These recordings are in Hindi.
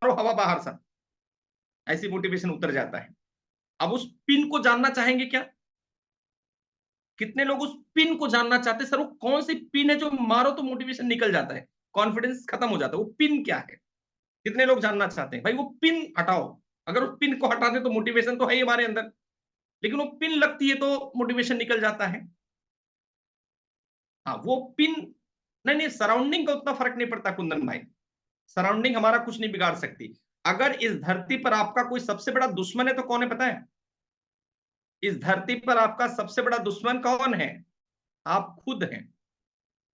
मारो हवा बाहर सा, ऐसी मोटिवेशन उतर जाता है। अब उस पिन को जानना चाहेंगे क्या? कितने लोग उस पिन को जानना चाहते हैं, सर वो कौन सी पिन है जो मारो तो मोटिवेशन निकल जाता है, कॉन्फिडेंस खत्म हो जाता है, वो पिन क्या है? कितने लोग जानना चाहते हैं? भाई वो पिन हटाओ, अगर उस पिन को हटा दें तो मोटिवेशन तो है ही हमारे अंदर, लेकिन वो पिन लगती है तो मोटिवेशन निकल जाता है। हाँ, वो पिन नहीं, सराउंडिंग का उतना फर्क नहीं पड़ता कुंदन भाई, सराउंडिंग हमारा कुछ नहीं बिगाड़ सकती। अगर इस धरती पर आपका कोई सबसे बड़ा दुश्मन है तो कौन है पता है? इस धरती पर आपका सबसे बड़ा दुश्मन कौन है? आप खुद हैं।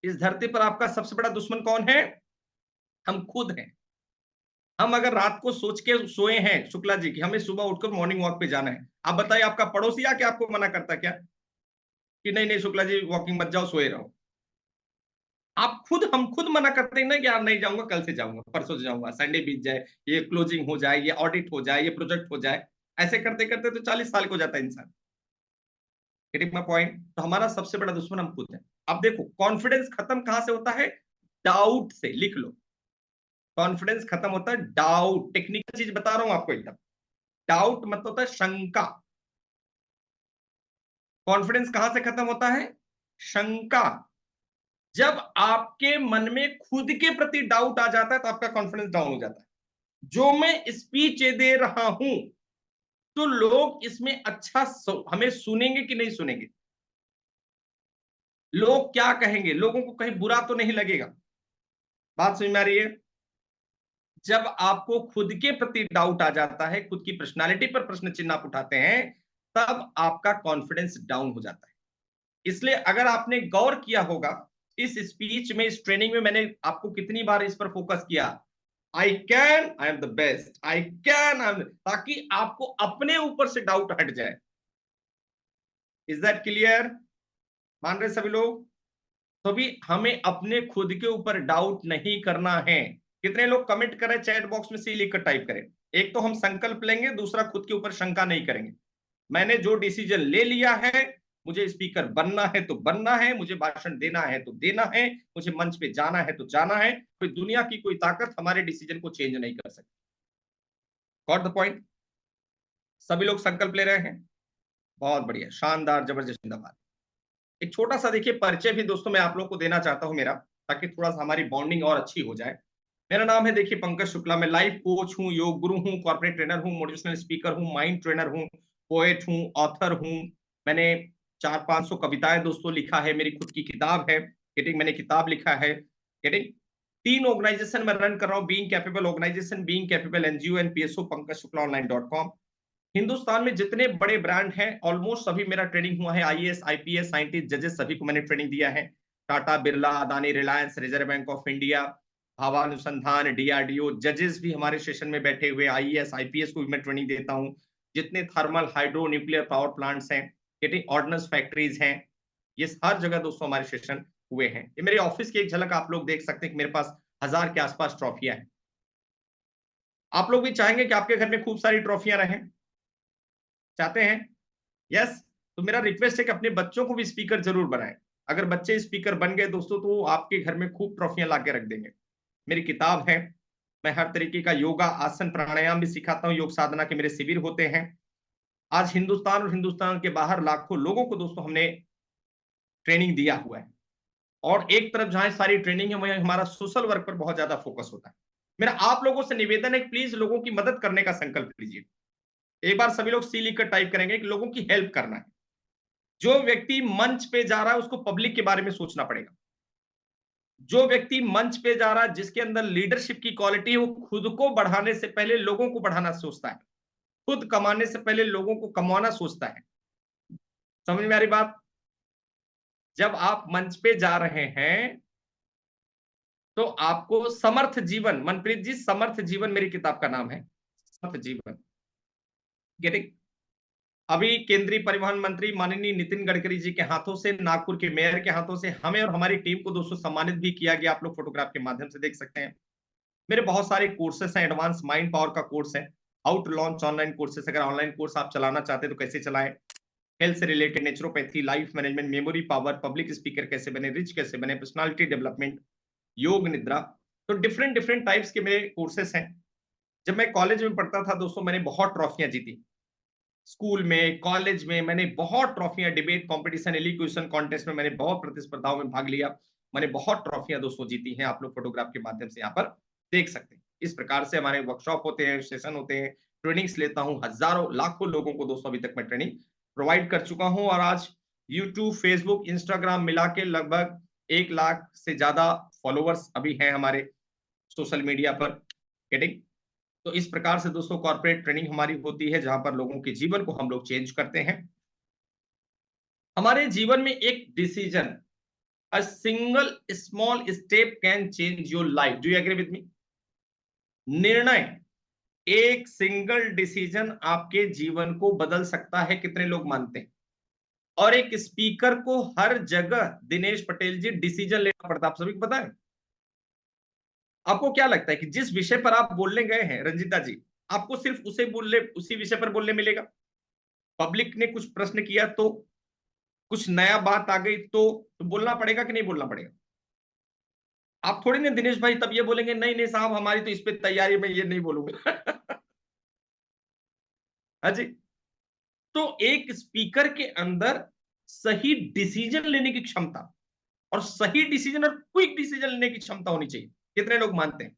इस धरती पर आपका सबसे बड़ा दुश्मन कौन है? हम खुद हैं। हम अगर रात को सोच के सोए हैं शुक्ला जी की हमें सुबह उठकर मॉर्निंग वॉक पे जाना है, आप बताइए आपका पड़ोसी आके आपको मना करता क्या कि नहीं नहीं शुक्ला जी वॉकिंग मत जाओ, सोए रहो? आप खुद, हम खुद मना करते हैं ना कि यार नहीं जाऊंगा, कल से जाऊंगा, परसों से जाऊंगा, संडे बीत जाए, ये क्लोजिंग हो जाए, ये ऑडिट हो जाए, ये प्रोजेक्ट हो जाए। ऐसे करते करते तो 40 साल को जाता है इंसान। Getting my point? तो हमारा सबसे बड़ा दुश्मन हम खुद हैं। अब देखो कॉन्फिडेंस खत्म कहां से होता है? डाउट से, लिख लो। कॉन्फिडेंस खत्म होता है डाउट, टेक्निकल चीज बता रहा हूं आपको एकदम। डाउट मतलब होता है शंका। कॉन्फिडेंस कहां से खत्म होता है? शंका। जब आपके मन में खुद के प्रति डाउट आ जाता है तो आपका कॉन्फिडेंस डाउन हो जाता है। जो मैं स्पीच दे रहा हूं तो लोग इसमें अच्छा हमें सुनेंगे कि नहीं सुनेंगे? लोग क्या कहेंगे? लोगों को कहीं बुरा तो नहीं लगेगा? बात समझ में आ रही है? जब आपको खुद के प्रति डाउट आ जाता है, खुद की पर्सनालिटी पर प्रश्न चिन्ह आप उठाते हैं, तब आपका कॉन्फिडेंस डाउन हो जाता है। इसलिए अगर आपने गौर किया होगा इस स्पीच में, इस ट्रेनिंग में मैंने आपको कितनी बार इस पर फोकस किया, I can, I am the best, I can, ताकि आपको अपने ऊपर से डाउट हट जाए। Is that clear? मान रहे सभी लोग? तो भी हमें अपने खुद के ऊपर डाउट नहीं करना है। कितने लोग कमेंट करें चैट बॉक्स में, सी लिखकर टाइप करें। एक तो हम संकल्प लेंगे, दूसरा खुद के ऊपर शंका नहीं करेंगे। मैंने जो डिसीजन ले लिया है, मुझे स्पीकर बनना है तो बनना है, मुझे भाषण देना है तो देना है, मुझे मंच पे जाना है तो जाना है। कोई दुनिया की कोई ताकत हमारे डिसीजन को चेंज नहीं कर सकती। Got the point? सभी लोग संकल्प ले रहे हैं? बहुत बढ़िया, शानदार, जबरदस्त, जिंदाबाद। एक छोटा सा देखिए परिचय भी दोस्तों मैं आप लोग को देना चाहता हूं मेरा, ताकि थोड़ा सा हमारी बॉन्डिंग और अच्छी हो जाए। मेरा नाम है देखिए पंकज शुक्ला, मैं लाइफ कोच हूँ, योग गुरु हूँ, कॉर्पोरेट ट्रेनर हूँ, मोटिवेशनल स्पीकर हूँ, माइंड ट्रेनर हूँ, पोएट हूँ, ऑथर हूँ। मैंने 400-500 कविताएं दोस्तों लिखा है, मेरी खुद की किताब है गेटिंग, मैंने किताब लिखा है गेटिंग। 3 ऑर्गेनाइजेशन मैं रन कर रहा हूँ, being capable organisation, being capable NGO and PSO, Pankaj Shukla online.com। Hindustan में जितने बड़े ब्रांड हैं ऑलमोस्ट सभी मेरा ट्रेनिंग हुआ है, आईएएस आईपीएस साइंटिस्ट जजेस सभी को मैंने ट्रेनिंग दिया है। Tata Birla, Adani, Reliance, reserve bank of India, Bhabha अनुसंधान, डीआरडीओ जजेस भी हमारे सेशन में बैठे हुए, आईएएस आईपीएस को भी मैं ट्रेनिंग देता हूँ। जितने thermal hydro nuclear power plants हैं, गेटिंग ऑर्डिनेंस फैक्ट्रीज हैं, ये हर जगह दोस्तों हमारे सेशन हुए हैं। ये मेरे ऑफिस की एक झलक आप लोग देख सकते हैं कि मेरे पास 1000 के आसपास ट्रॉफियां हैं। आप लोग भी चाहेंगे कि आपके घर में खूब सारी ट्रॉफियां रहें? चाहते हैं? यस। तो मेरा रिक्वेस्ट है कि अपने बच्चों को भी स्पीकर जरूर बनाएं। अगर बच्चे स्पीकर बन गए दोस्तों तो आपके घर में खूब ट्रॉफियां ला के रख देंगे। मेरी किताब है, मैं हर तरीके का योगा आसन प्राणायाम भी सिखाता हूँ, योग साधना के मेरे शिविर होते हैं। आज हिंदुस्तान और हिंदुस्तान के बाहर लाखों लोगों को दोस्तों हमने ट्रेनिंग दिया हुआ है। और एक तरफ जहां सारी ट्रेनिंग है वहीं हमारा सोशल वर्क पर बहुत ज्यादा फोकस होता है। मेरा आप लोगों से निवेदन है कि प्लीज लोगों की मदद करने का संकल्प लीजिए। एक बार सभी लोग सी लिखकर टाइप करेंगे कि लोगों की हेल्प करना है। जो व्यक्ति मंच पे जा रहा है उसको पब्लिक के बारे में सोचना पड़ेगा। जो व्यक्ति मंच पे जा रहा है, जिसके अंदर लीडरशिप की क्वालिटी है, वो खुद को बढ़ाने से पहले लोगों को बढ़ाना सोचता है, खुद कमाने से पहले लोगों को कमाना सोचता है। समझ में आ रही बात? जब आप मंच पे जा रहे हैं तो आपको समर्थ जीवन, मनप्रीत जी, समर्थ जीवन मेरी किताब का नाम है, समर्थ जीवन। गेटिंग? अभी केंद्रीय परिवहन मंत्री माननीय नितिन गडकरी जी के हाथों से, नागपुर के मेयर के हाथों से हमें और हमारी टीम को दोस्तों सम्मानित भी किया गया। आप लोग फोटोग्राफ के माध्यम से देख सकते हैं। मेरे बहुत सारे कोर्सेस हैं, एडवांस माइंड पावर का कोर्स है, how to launch online courses, अगर ऑनलाइन कोर्स आप चलाना चाहते हैं तो कैसे चलाएं, हेल्थ से related, naturopathy, life management, memory power, public speaker कैसे बने, रिच कैसे बने, पर्सनालिटी डेवलपमेंट, योग निद्रा। तो डिफरेंट डिफरेंट टाइप्स के मेरे कोर्सेस हैं। जब मैं कॉलेज में पढ़ता था दोस्तों, मैंने बहुत ट्रॉफियां जीती। स्कूल में, कॉलेज में मैंने बहुत ट्रॉफियां, डिबेट कंपटीशन, एलिक्यूशन कॉन्टेस्ट में मैंने बहुत प्रतिस्पर्धाओं में भाग लिया। मैंने बहुत ट्रॉफियां दोस्तों जीती हैं, आप लोग फोटोग्राफ के माध्यम से यहाँ पर देख सकते हैं। इस प्रकार से हमारे वर्कशॉप होते हैं, सेशन होते हैं, ट्रेनिंग्स लेता हूँ, हजारों लाखों लोगों को दोस्तों अभी तक मैं ट्रेनिंग प्रोवाइड कर चुका हूँ। और आज यूट्यूब, फेसबुक, इंस्टाग्राम मिला के लगभग 1 लाख से ज्यादा फॉलोवर्स अभी हैं हमारे सोशल मीडिया पर। गेटिंग? तो इस प्रकार से दोस्तों कॉर्पोरेट ट्रेनिंग हमारी होती है, जहां पर लोगों के जीवन को हम लोग चेंज करते हैं। हमारे जीवन में एक decision, a single small step can change your life. Do you agree with me? निर्णय, एक सिंगल डिसीजन आपके जीवन को बदल सकता है, कितने लोग मानते हैं? और एक स्पीकर को हर जगह दिनेश पटेल जी डिसीजन लेना पड़ता है, आप सभी को पता है। आपको क्या लगता है कि जिस विषय पर आप बोलने गए हैं रंजीता जी, आपको सिर्फ उसी विषय पर बोलने मिलेगा? पब्लिक ने कुछ प्रश्न किया तो, कुछ नया बात आ गई तो बोलना पड़ेगा कि नहीं बोलना पड़ेगा? आप थोड़ी ना दिनेश भाई तब ये बोलेंगे नहीं नहीं साहब हमारी तो इस पे तैयारी में ये नहीं बोलूंगा। हाँ जी। तो एक स्पीकर के अंदर सही डिसीजन लेने की क्षमता, और सही डिसीजन और क्विक डिसीजन लेने की क्षमता होनी चाहिए। कितने लोग मानते हैं?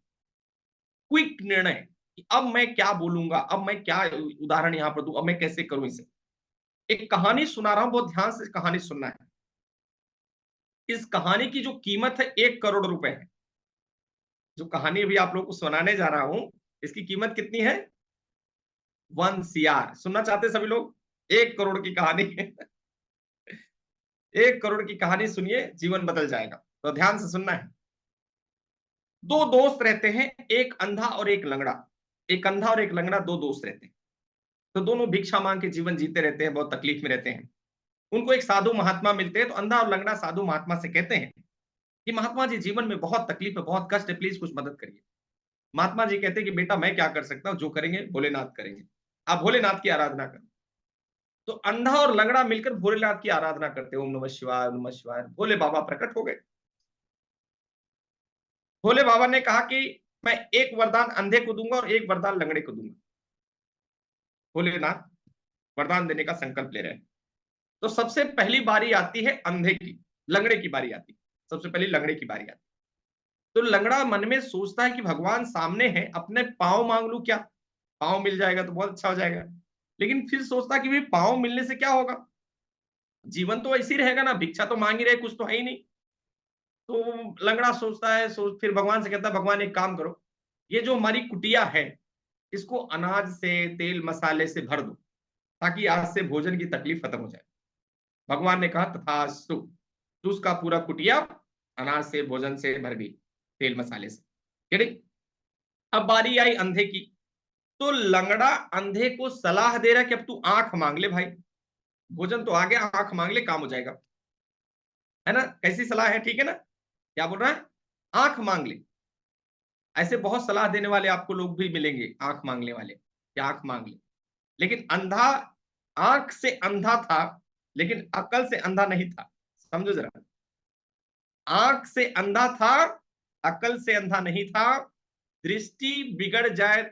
क्विक निर्णय कि अब मैं क्या बोलूंगा, अब मैं क्या उदाहरण यहां पर दूं, अब मैं कैसे करूं इसे। एक कहानी सुना रहा हूं, बहुत ध्यान से कहानी सुनना है। इस कहानी की जो कीमत है 1 करोड़ रुपए है। जो कहानी अभी आप लोग को सुनाने जा रहा हूं, इसकी कीमत कितनी है? 1 CR। सुनना चाहते हैं सभी लोग? 1 करोड़ की कहानी। 1 करोड़ की कहानी सुनिए, जीवन बदल जाएगा। तो ध्यान से सुनना है। दो दोस्त रहते हैं, एक अंधा और एक लंगड़ा। एक अंधा और एक लंगड़ा, दो दोस्त रहते हैं। तो दोनों भिक्षा मांग के जीवन जीते रहते हैं, बहुत तकलीफ में रहते हैं। उनको एक साधु महात्मा मिलते हैं, तो अंधा और लंगड़ा साधु महात्मा से कहते हैं कि महात्मा जी जीवन में बहुत तकलीफ है, बहुत कष्ट है, प्लीज कुछ मदद करिए। महात्मा जी कहते हैं कि बेटा मैं क्या कर सकता हूँ, जो करेंगे भोलेनाथ करेंगे, आप भोलेनाथ की आराधना करो। तो अंधा और लंगड़ा मिलकर भोलेनाथ की आराधना करते, ओम नमः शिवाय, ओम नमः शिवाय। भोले बाबा प्रकट हो गए। भोले बाबा ने कहा कि मैं एक वरदान अंधे को दूंगा और एक वरदान लंगड़े को दूंगा। भोलेनाथ वरदान देने का संकल्प ले रहे हैं। तो सबसे पहली बारी आती है अंधे की, लंगड़े की बारी आती है। सबसे पहली लंगड़े की बारी आती है। तो लंगड़ा मन में सोचता है कि भगवान सामने है, अपने पांव मांग लूं क्या? पांव मिल जाएगा तो बहुत अच्छा हो जाएगा। लेकिन फिर सोचता कि भाई पांव मिलने से क्या होगा, जीवन तो ऐसे ही रहेगा ना, भिक्षा तो मांग ही रहे, कुछ तो है ही नहीं। तो लंगड़ा सोचता है, फिर भगवान से कहता है भगवान एक काम करो, ये जो हमारी कुटिया है इसको अनाज से, तेल मसाले से भर दो, ताकि आज से भोजन की तकलीफ खत्म हो जाए। भगवान ने कहा तथास्तु। तो उसका पूरा कुटिया अनाज से, भोजन से भर गई, तेल मसाले से। ठीक। अब बारी आई अंधे की। तो लंगड़ा अंधे को सलाह दे रहा है कि अब तू आंख मांग ले भाई, भोजन तो आ गया, आंख मांग ले, काम हो जाएगा। है ना? कैसी सलाह है? ठीक है ना? क्या बोल रहा है? आंख मांग ले। ऐसे बहुत सलाह देने वाले आपको लोग भी मिलेंगे, आंख मांगने वाले, कि आंख मांग ले। लेकिन अंधा आंख से अंधा था, लेकिन अकल से अंधा नहीं था। समझो जरा, आंख से अंधा था, अकल से अंधा नहीं था। दृष्टि बिगड़ जाए,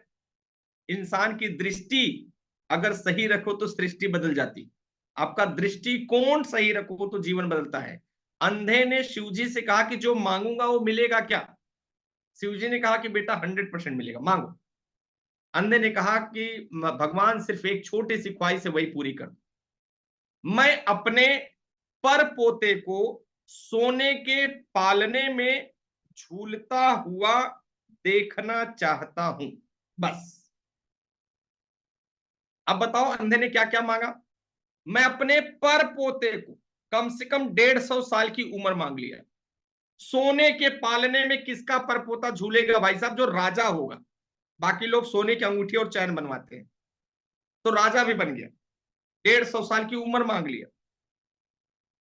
इंसान की दृष्टि अगर सही रखो तो सृष्टि बदल जाती। आपका दृष्टिकोण सही रखो तो जीवन बदलता है। अंधे ने शिवजी से कहा कि जो मांगूंगा वो मिलेगा क्या? शिवजी ने कहा कि बेटा 100% मिलेगा, मांगो। अंधे ने कहा कि भगवान सिर्फ एक छोटी सी ख्वाहिश है, वही पूरी कर दो। मैं अपने पर पोते को सोने के पालने में झूलता हुआ देखना चाहता हूं, बस। अब बताओ अंधे ने क्या क्या मांगा? मैं अपने पर पोते को, कम से कम 150 साल की उम्र मांग लिया। सोने के पालने में किसका परपोता झूलेगा भाई साहब? जो राजा होगा। बाकी लोग सोने की अंगूठी और चैन बनवाते हैं, तो राजा भी बन गया। 150 साल की उम्र मांग लिया।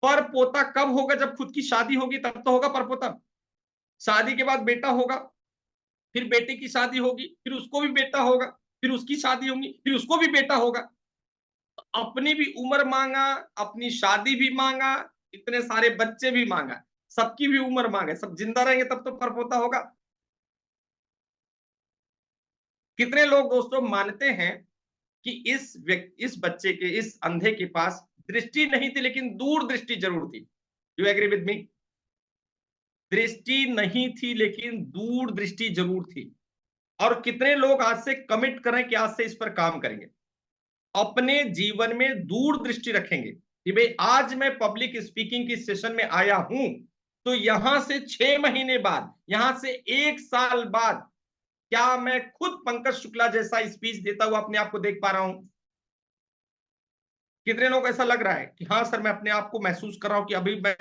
पर पोता कब होगा? जब खुद की शादी होगी तब तो होगा पर पोता। शादी के बाद बेटा होगा, फिर बेटे की शादी होगी, फिर उसको भी बेटा होगा, फिर उसकी शादी होगी, फिर उसको भी बेटा होगा। अपनी भी उम्र मांगा, अपनी शादी भी मांगा, इतने सारे बच्चे भी मांगा, सबकी भी उम्र मांगे, सब जिंदा रहेंगे तब तो पर पोता होगा। कितने लोग दोस्तों मानते हैं कि इस बच्चे के, इस अंधे के पास दृष्टि नहीं थी लेकिन दूरदृष्टि जरूर थी? You agree with me? दृष्टि नहीं थी लेकिन दूरदृष्टि जरूर थी। और कितने लोग आज से कमिट करें कि आज से इस पर काम करेंगे, अपने जीवन में दूरदृष्टि रखेंगे कि भाई आज मैं पब्लिक स्पीकिंग की सेशन में आया हूं, तो यहां से 6 महीने बाद, यहां से 1 साल बाद क्या मैं खुद पंकज शुक्ला जैसा स्पीच देता हुआ अपने आप को देख पा रहा हूं? कितने लोग ऐसा लग रहा है कि हाँ सर, मैं अपने आप को महसूस कर रहा हूं कि अभी मैं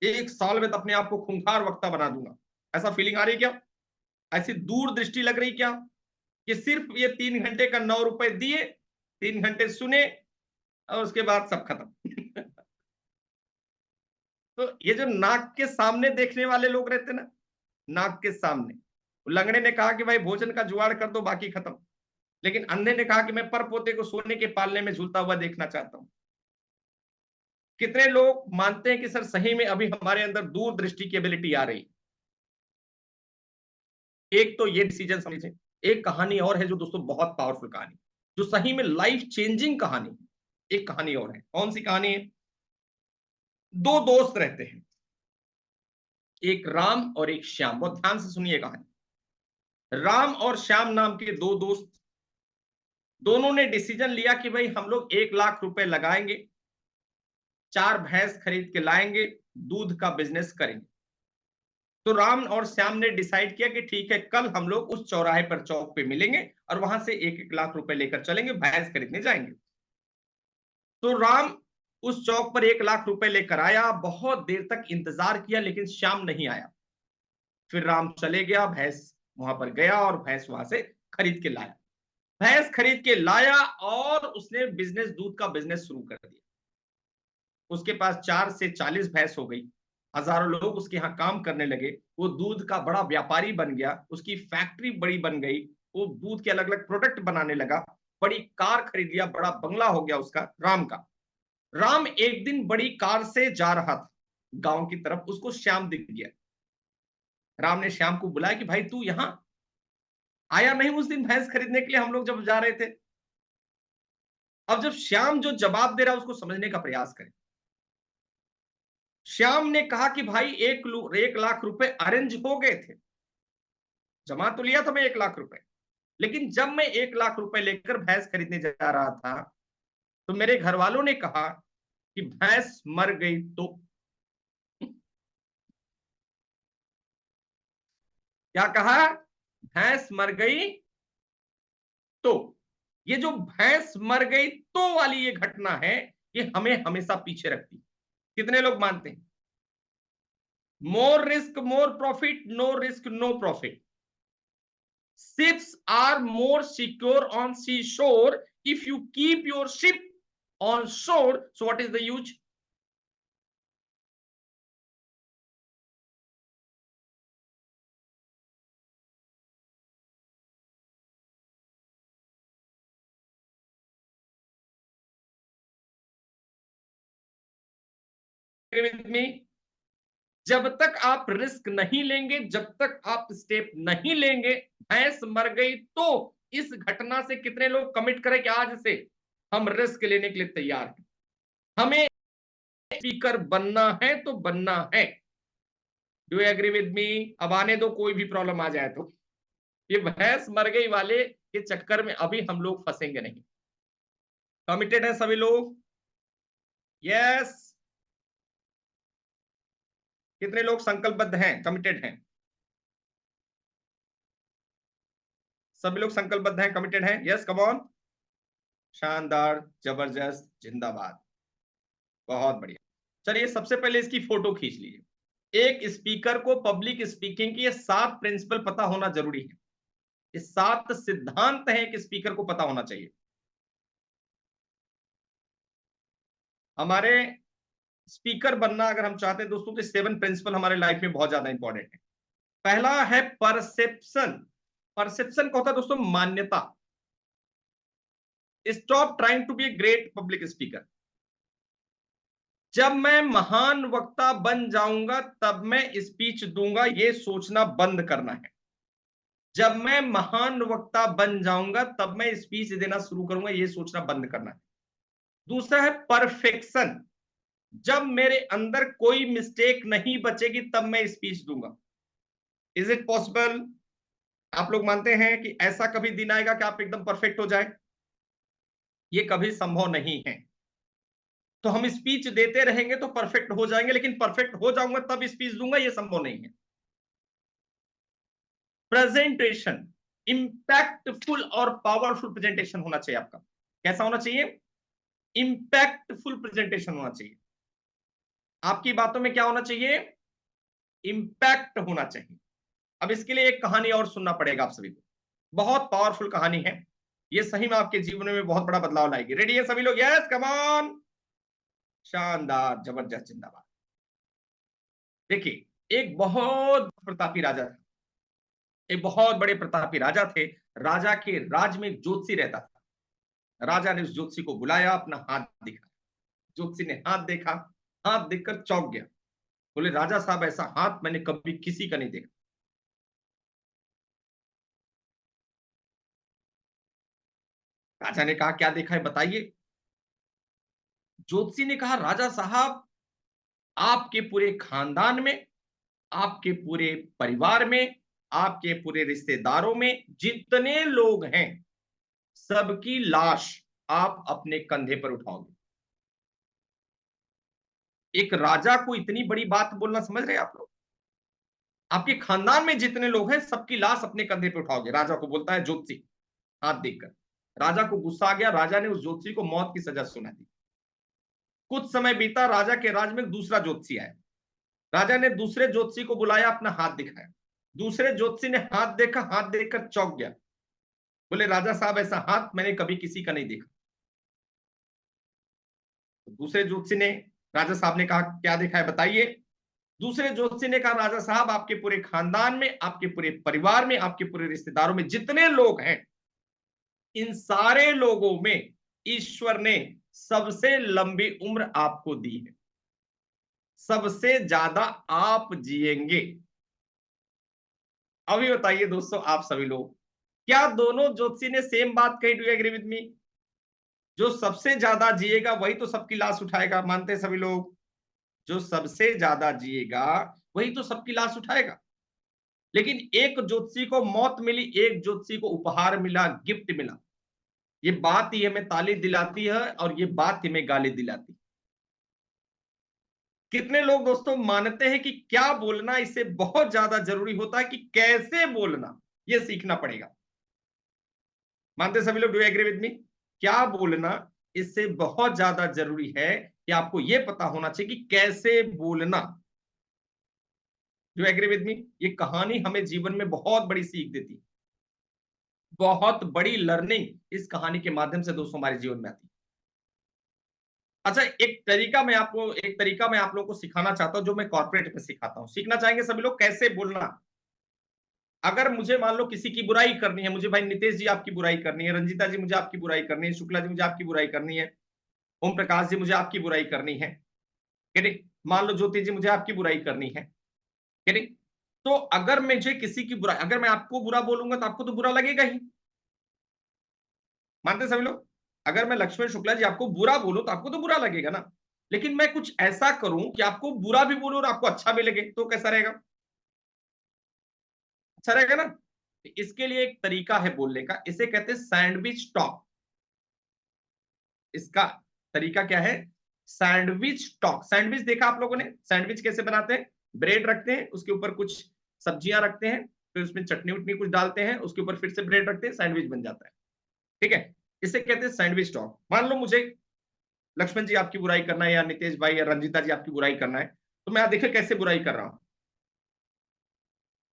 1 साल में तो अपने आप को खूंखार वक्ता बना दूंगा? ऐसा फीलिंग आ रही है क्या? ऐसी दूरदृष्टि लग रही क्या कि सिर्फ ये 3 घंटे का 9 रुपए दिए, 3 घंटे सुने और उसके बाद सब खत्म? तो ये जो नाक के सामने देखने वाले लोग रहते ना, नाक के सामने, लंगड़े ने कहा कि भाई भोजन का जुगाड़ कर दो बाकी खत्म, लेकिन अंधे ने कहा कि मैं पर पोते को सोने के पालने में झूलता हुआ देखना चाहता हूं। कितने लोग मानते हैं कि सर सही में अभी हमारे अंदर दूरदृष्टि की एबिलिटी आ रही? एक तो ये डिसीजन समझे, एक कहानी और है जो दोस्तों बहुत पावरफुल कहानी, जो सही में लाइफ चेंजिंग कहानी। एक कहानी और है, कौन सी कहानी है? दो दोस्त रहते हैं, एक राम और एक श्याम। बहुत ध्यान से सुनिए कहानी। राम और श्याम नाम के दो दोस्त, दोनों ने डिसीजन लिया कि भाई हम लोग 1 लाख रुपए लगाएंगे, 4 भैंस खरीद के लाएंगे, दूध का बिजनेस करेंगे। तो राम और श्याम ने डिसाइड किया कि ठीक है, कल हम लोग उस चौराहे पर चौक पे मिलेंगे और वहां से 1-1 लाख रुपए लेकर चलेंगे, भैंस खरीदने जाएंगे। तो राम उस चौक पर 1 लाख रुपए लेकर आया, बहुत देर तक इंतजार किया लेकिन श्याम नहीं आया। फिर राम चले गया, भैंस वहां पर गया और भैंस वहां से खरीद के लाया। भैंस खरीद के लाया और उसने बिजनेस, दूध का बिजनेस शुरू कर दिया। उसके पास 4 से 40 भैंस हो गई, हजारों लोग उसके यहाँ काम करने लगे, वो दूध का बड़ा व्यापारी बन गया, उसकी फैक्ट्री बड़ी बन गई, वो दूध के अलग अलग प्रोडक्ट बनाने लगा, बड़ी कार खरीद लिया, बड़ा बंगला हो गया उसका, राम का। राम एक दिन बड़ी कार से जा रहा था गांव की तरफ, उसको श्याम दिख गया। राम ने श्याम को बुलाया कि भाई तू यहां आया नहीं उस दिन भैंस खरीदने के लिए, हम लोग जब जा रहे थे? अब जब श्याम जो जवाब दे रहा है उसको समझने का प्रयास करें। श्याम ने कहा कि भाई 1 लाख रुपए अरेंज हो गए थे, जमा तो लिया था मैं 1 लाख रुपए, लेकिन जब मैं 1 लाख रुपए लेकर भैंस खरीदने जा रहा था तो मेरे घर वालों ने कहा कि भैंस मर गई तो। क्या कहा? भैंस मर गई तो। ये जो भैंस मर गई तो वाली ये घटना है, ये हमें हमेशा पीछे रखती। कितने लोग मानते हैं more risk more profit, no risk no profit? Ships are more secure on seashore if you keep your ship on shore. So what is the use? With me? जब तक आप रिस्क नहीं लेंगे, जब तक आप स्टेप नहीं लेंगे, भैंस मर गई तो इस घटना से कितने लोग कमिट करें कि आज से हम रिस्क लेने के लिए तैयार हैं, हमें स्पीकर बनना है तो बनना है। Do agree with me? अब आने दो कोई भी प्रॉब्लम आ जाए तो, ये भैंस मर गई वाले के चक्कर में अभी हम लोग फंसेंगे नहीं। कमिटेड है सभी लोग? यस। कितने लोग संकल्पबद्ध हैं, कमिटेड हैं? सभी लोग संकल्पबद्ध हैं, कमिटेड हैं? Yes, come on. शानदार, जबरदस्त, जिंदाबाद, बहुत बढ़िया। चलिए सबसे पहले इसकी फोटो खींच लीजिए। एक स्पीकर को पब्लिक स्पीकिंग की ये 7 प्रिंसिपल पता होना जरूरी है, ये 7 सिद्धांत हैं एक स्पीकर को पता होना चाहिए। हमारे स्पीकर बनना अगर हम चाहते हैं दोस्तों तो 7 प्रिंसिपल हमारे लाइफ में बहुत ज्यादा इंपॉर्टेंट है। पहला है परसेप्शन। परसेप्शन क्या होता है दोस्तों? मान्यता। Stop trying to be a great public speaker. जब मैं महान वक्ता बन जाऊंगा तब मैं स्पीच दूंगा, ये सोचना बंद करना है। जब मैं महान वक्ता बन जाऊंगा तब मैं स्पीच देना शुरू करूंगा, ये सोचना बंद करना है। दूसरा है परफेक्शन, जब मेरे अंदर कोई मिस्टेक नहीं बचेगी तब मैं स्पीच दूंगा। Is it possible? आप लोग मानते हैं कि ऐसा कभी दिन आएगा कि आप एकदम परफेक्ट हो जाए? ये कभी संभव नहीं है। तो हम स्पीच देते रहेंगे तो परफेक्ट हो जाएंगे, लेकिन परफेक्ट हो जाऊंगा तब स्पीच दूंगा, ये संभव नहीं है। प्रेजेंटेशन, इंपैक्टफुल और पावरफुल प्रेजेंटेशन होना चाहिए आपका। कैसा होना चाहिए? इंपैक्टफुल प्रेजेंटेशन होना चाहिए। आपकी बातों में क्या होना चाहिए? इंपैक्ट होना चाहिए। अब इसके लिए एक कहानी और सुनना पड़ेगा आप सभी को, बहुत पावरफुल कहानी है, ये सही में आपके जीवन में बहुत बड़ा बदलाव लाएगी। रेडी है सभी लोग? Yes, come on. शानदार, जबरदस्त, जिंदाबाद। देखिए, एक बहुत प्रतापी राजा था, एक बहुत बड़े प्रतापी राजा थे। राजा के राज में एक ज्योतिषी रहता था। राजा ने उस ज्योतिषी को बुलाया, अपना हाथ दिखाया। ज्योतिषी ने हाथ देखा, हाथ देखकर चौंक गया। बोले, राजा साहब, ऐसा हाथ मैंने कभी किसी का नहीं देखा। राजा ने कहा, क्या देखा है बताइए। ज्योतिषी ने कहा, राजा साहब, आपके पूरे खानदान में, आपके पूरे परिवार में, आपके पूरे रिश्तेदारों में जितने लोग हैं, सबकी लाश आप अपने कंधे पर उठाओगे। एक राजा को इतनी बड़ी बात बोलना, समझ रहे हैं आप लोग? आपके खानदान में जितने लोग हैं, सबकी लाश अपने कंधे पर उठाओगे, राजा को बोलता है ज्योतिषी, हाथ देखकर। राजा को गुस्सा आ गया, राजा ने उस ज्योतिषी को मौत की सजा सुना दी। कुछ समय बीता, राजा के राज में दूसरा ज्योतिषी आया। राजा ने दूसरे ज्योतिषी को बुलाया, अपना हाथ दिखाया। दूसरे ज्योतिषी ने हाथ देखा, हाथ देखकर चौंक गया। बोले, राजा साहब, ऐसा हाथ मैंने कभी किसी का नहीं देखा। तो दूसरे ज्योतिषी ने, राजा साहब ने कहा, क्या देखा है बताइए। दूसरे ज्योतिषी ने कहा, राजा साहब, आपके पूरे खानदान में, आपके पूरे परिवार में, आपके पूरे रिश्तेदारों में जितने लोग हैं, इन सारे लोगों में ईश्वर ने सबसे लंबी उम्र आपको दी है, सबसे ज्यादा आप जिएंगे। अभी बताइए दोस्तों, आप सभी लोग, क्या दोनों ज्योतिषी ने सेम बात कही? Do you agree with me? जो सबसे ज्यादा जिएगा वही तो सबकी लाश उठाएगा, मानते हैं सभी लोग? जो सबसे ज्यादा जिएगा वही तो सबकी लाश उठाएगा। लेकिन एक ज्योतिषी को मौत मिली, एक ज्योतिषी को उपहार मिला, गिफ्ट मिला। ये बात ही हमें ताली दिलाती है और ये बात ही हमें गाली दिलाती है। कितने लोग दोस्तों मानते हैं कि क्या बोलना इससे बहुत ज्यादा जरूरी होता है कि कैसे बोलना, ये सीखना पड़ेगा। मानते सभी लोग? Do agree with me? क्या बोलना इससे बहुत ज्यादा जरूरी है कि आपको यह पता होना चाहिए कि कैसे बोलना। Do agree with me? ये कहानी हमें जीवन में बहुत बड़ी सीख देती है, बहुत बड़ी लर्निंग इस कहानी के माध्यम से दोस्तों हमारे जीवन में आती है। अच्छा, एक तरीका मैं आप लोगों को सिखाना चाहता हूं, जो मैं कॉर्पोरेट में सिखाता हूं। सीखना चाहेंगे सभी लोग कैसे बोलना? अगर मुझे मान लो किसी की बुराई करनी है, मुझे भाई नितेश जी आपकी बुराई करनी है, रंजीता जी मुझे आपकी बुराई करनी है, शुक्ला जी मुझे आपकी बुराई करनी है, ओम प्रकाश जी मुझे आपकी बुराई करनी है, ठीक? मान लो ज्योति जी मुझे आपकी बुराई करनी है, ठीक? तो अगर मुझे किसी की बुराई, अगर मैं आपको बुरा बोलूंगा तो आपको तो बुरा लगेगा ही। मानते सभी लोग? अगर मैं लक्ष्मण शुक्ला जी आपको बुरा बोलूं तो आपको तो बुरा लगेगा ना। लेकिन मैं कुछ ऐसा करूं कि आपको बुरा भी बोलूं और आपको अच्छा भी लगे, तो कैसा रहेगा? अच्छा रहेगा ना। इसके लिए एक तरीका है बोलने का, इसे कहते हैं सैंडविच टॉक। इसका तरीका क्या है? Sandwich talk. सैंडविच देखा आप लोगों ने? सैंडविच कैसे बनाते हैं? ब्रेड रखते हैं, उसके ऊपर कुछ सब्जियां रखते हैं, फिर उसमें चटनी उटनी कुछ डालते हैं, उसके ऊपर फिर से ब्रेड रखते हैं, सैंडविच बन जाता है। ठीक है? इसे कहते हैं सैंडविच टॉक। मान लो मुझे लक्ष्मण जी आपकी बुराई करना है, या नितेश भाई या रंजीता जी आपकी बुराई करना है, तो मैं देखिए कैसे बुराई कर रहा हूं।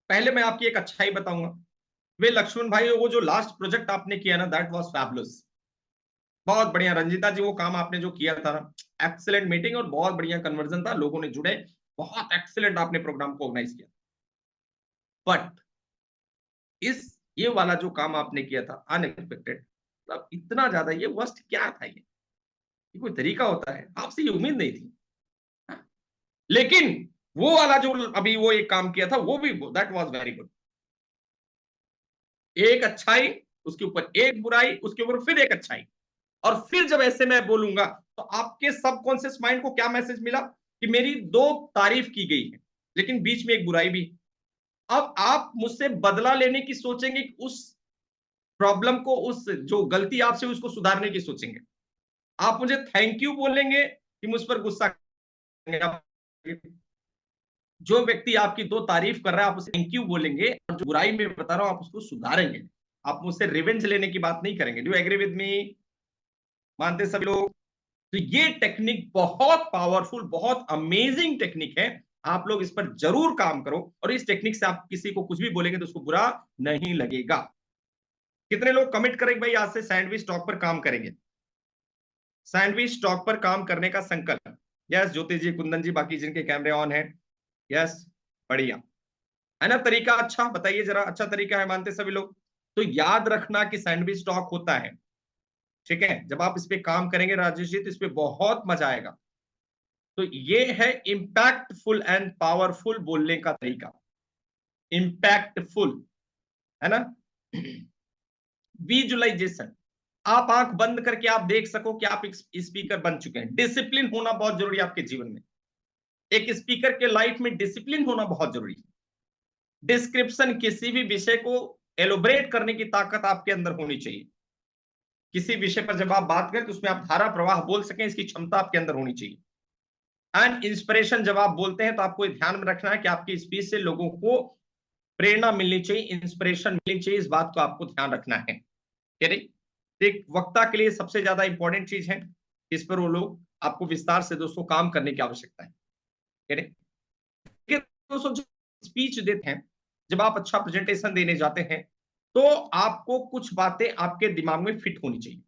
पहले मैं आपकी एक अच्छाई बताऊंगा। वे लक्ष्मण भाई, वो जो लास्ट प्रोजेक्ट आपने किया ना, दैट वाज फैबुलस। बहुत बढ़िया रंजीता जी, वो काम आपने जो किया था ना, एक्सीलेंट मीटिंग और बहुत बढ़िया कन्वर्जन था, लोगों ने जुड़े, बहुत एक्सीलेंट आपने प्रोग्राम को ऑर्गेनाइज किया। बट इस ये वाला जो काम आपने किया था अनएक्सपेक्टेड, मतलब इतना ज्यादा, ये वर्स्ट क्या था? ये कोई तरीका होता है? आपसे ये उम्मीद नहीं थी। हाँ? लेकिन वो वाला जो अभी वो एक काम किया था, वो भी दैट वाज वेरी गुड। एक अच्छाई, उसके ऊपर एक बुराई, उसके ऊपर फिर एक अच्छाई, और फिर जब ऐसे मैं बोलूंगा तो आपके सबकॉन्शियस माइंड को क्या मैसेज मिला कि मेरी दो तारीफ की गई है लेकिन बीच में एक बुराई भी। अब आप मुझसे बदला लेने की सोचेंगे कि उस प्रॉब्लम को, उस जो गलती आपसे उसको सुधारने की सोचेंगे। आप मुझे थैंक यू बोलेंगे कि मुझ पर गुस्सा करेंगे। जो व्यक्ति आपकी दो तारीफ कर रहा है आप उसे थैंक यू बोलेंगे, और जो बुराई में बता रहा हूं आप उसको सुधारेंगे। आप मुझसे रिवेंज लेने की बात नहीं करेंगे। Do you agree with me? मानते सभी लोग? तो ये टेक्निक बहुत पावरफुल, बहुत अमेजिंग टेक्निक है। आप लोग इस पर जरूर काम करो, और इस टेक्निक से आप किसी को कुछ भी बोलेंगे तो उसको बुरा नहीं लगेगा। कितने लोग कमिट करेंगे भाई आज से सैंडविच स्टॉक पर काम करेंगे? सैंडविच स्टॉक पर काम करने का संकल्प। यस ज्योति जी, कुंदन जी, बाकी जिनके कैमरे ऑन है। यस, बढ़िया है ना तरीका? अच्छा बताइए जरा, अच्छा तरीका है मानते सभी लोग? तो याद रखना कि सैंडविच स्टॉक होता है, ठीक है? जब आप इस पे काम करेंगे राजेश जी तो इस पे बहुत मजा आएगा। तो ये है इंपैक्टफुल एंड पावरफुल बोलने का तरीका। इंपैक्टफुल, है ना? विजुअलाइजेशन, आप आंख बंद करके आप देख सको कि आप एक स्पीकर बन चुके हैं। डिसिप्लिन होना बहुत जरूरी है आपके जीवन में। एक स्पीकर के लाइफ में डिसिप्लिन होना बहुत जरूरी है। डिस्क्रिप्शन, किसी भी विषय को एलोबरेट करने की ताकत आपके अंदर होनी चाहिए। किसी विषय पर जब आप बात करें तो उसमें आप धारा प्रवाह बोल सकें, इसकी क्षमता आपके अंदर होनी चाहिए। एंड इंस्पिरेशन, जब आप बोलते हैं तो आपको ध्यान में रखना है कि आपकी स्पीच से लोगों को प्रेरणा मिलनी चाहिए, इंस्पिरेशन मिलनी चाहिए। इस बात को आपको ध्यान रखना है। एक वक्ता के लिए सबसे ज्यादा इंपॉर्टेंट चीज है, इस पर वो लोग आपको विस्तार से दोस्तों काम करने की आवश्यकता है। दोस्तों जब स्पीच देते हैं, जब आप अच्छा प्रेजेंटेशन देने जाते हैं, तो आपको कुछ बातें आपके दिमाग में फिट होनी चाहिए।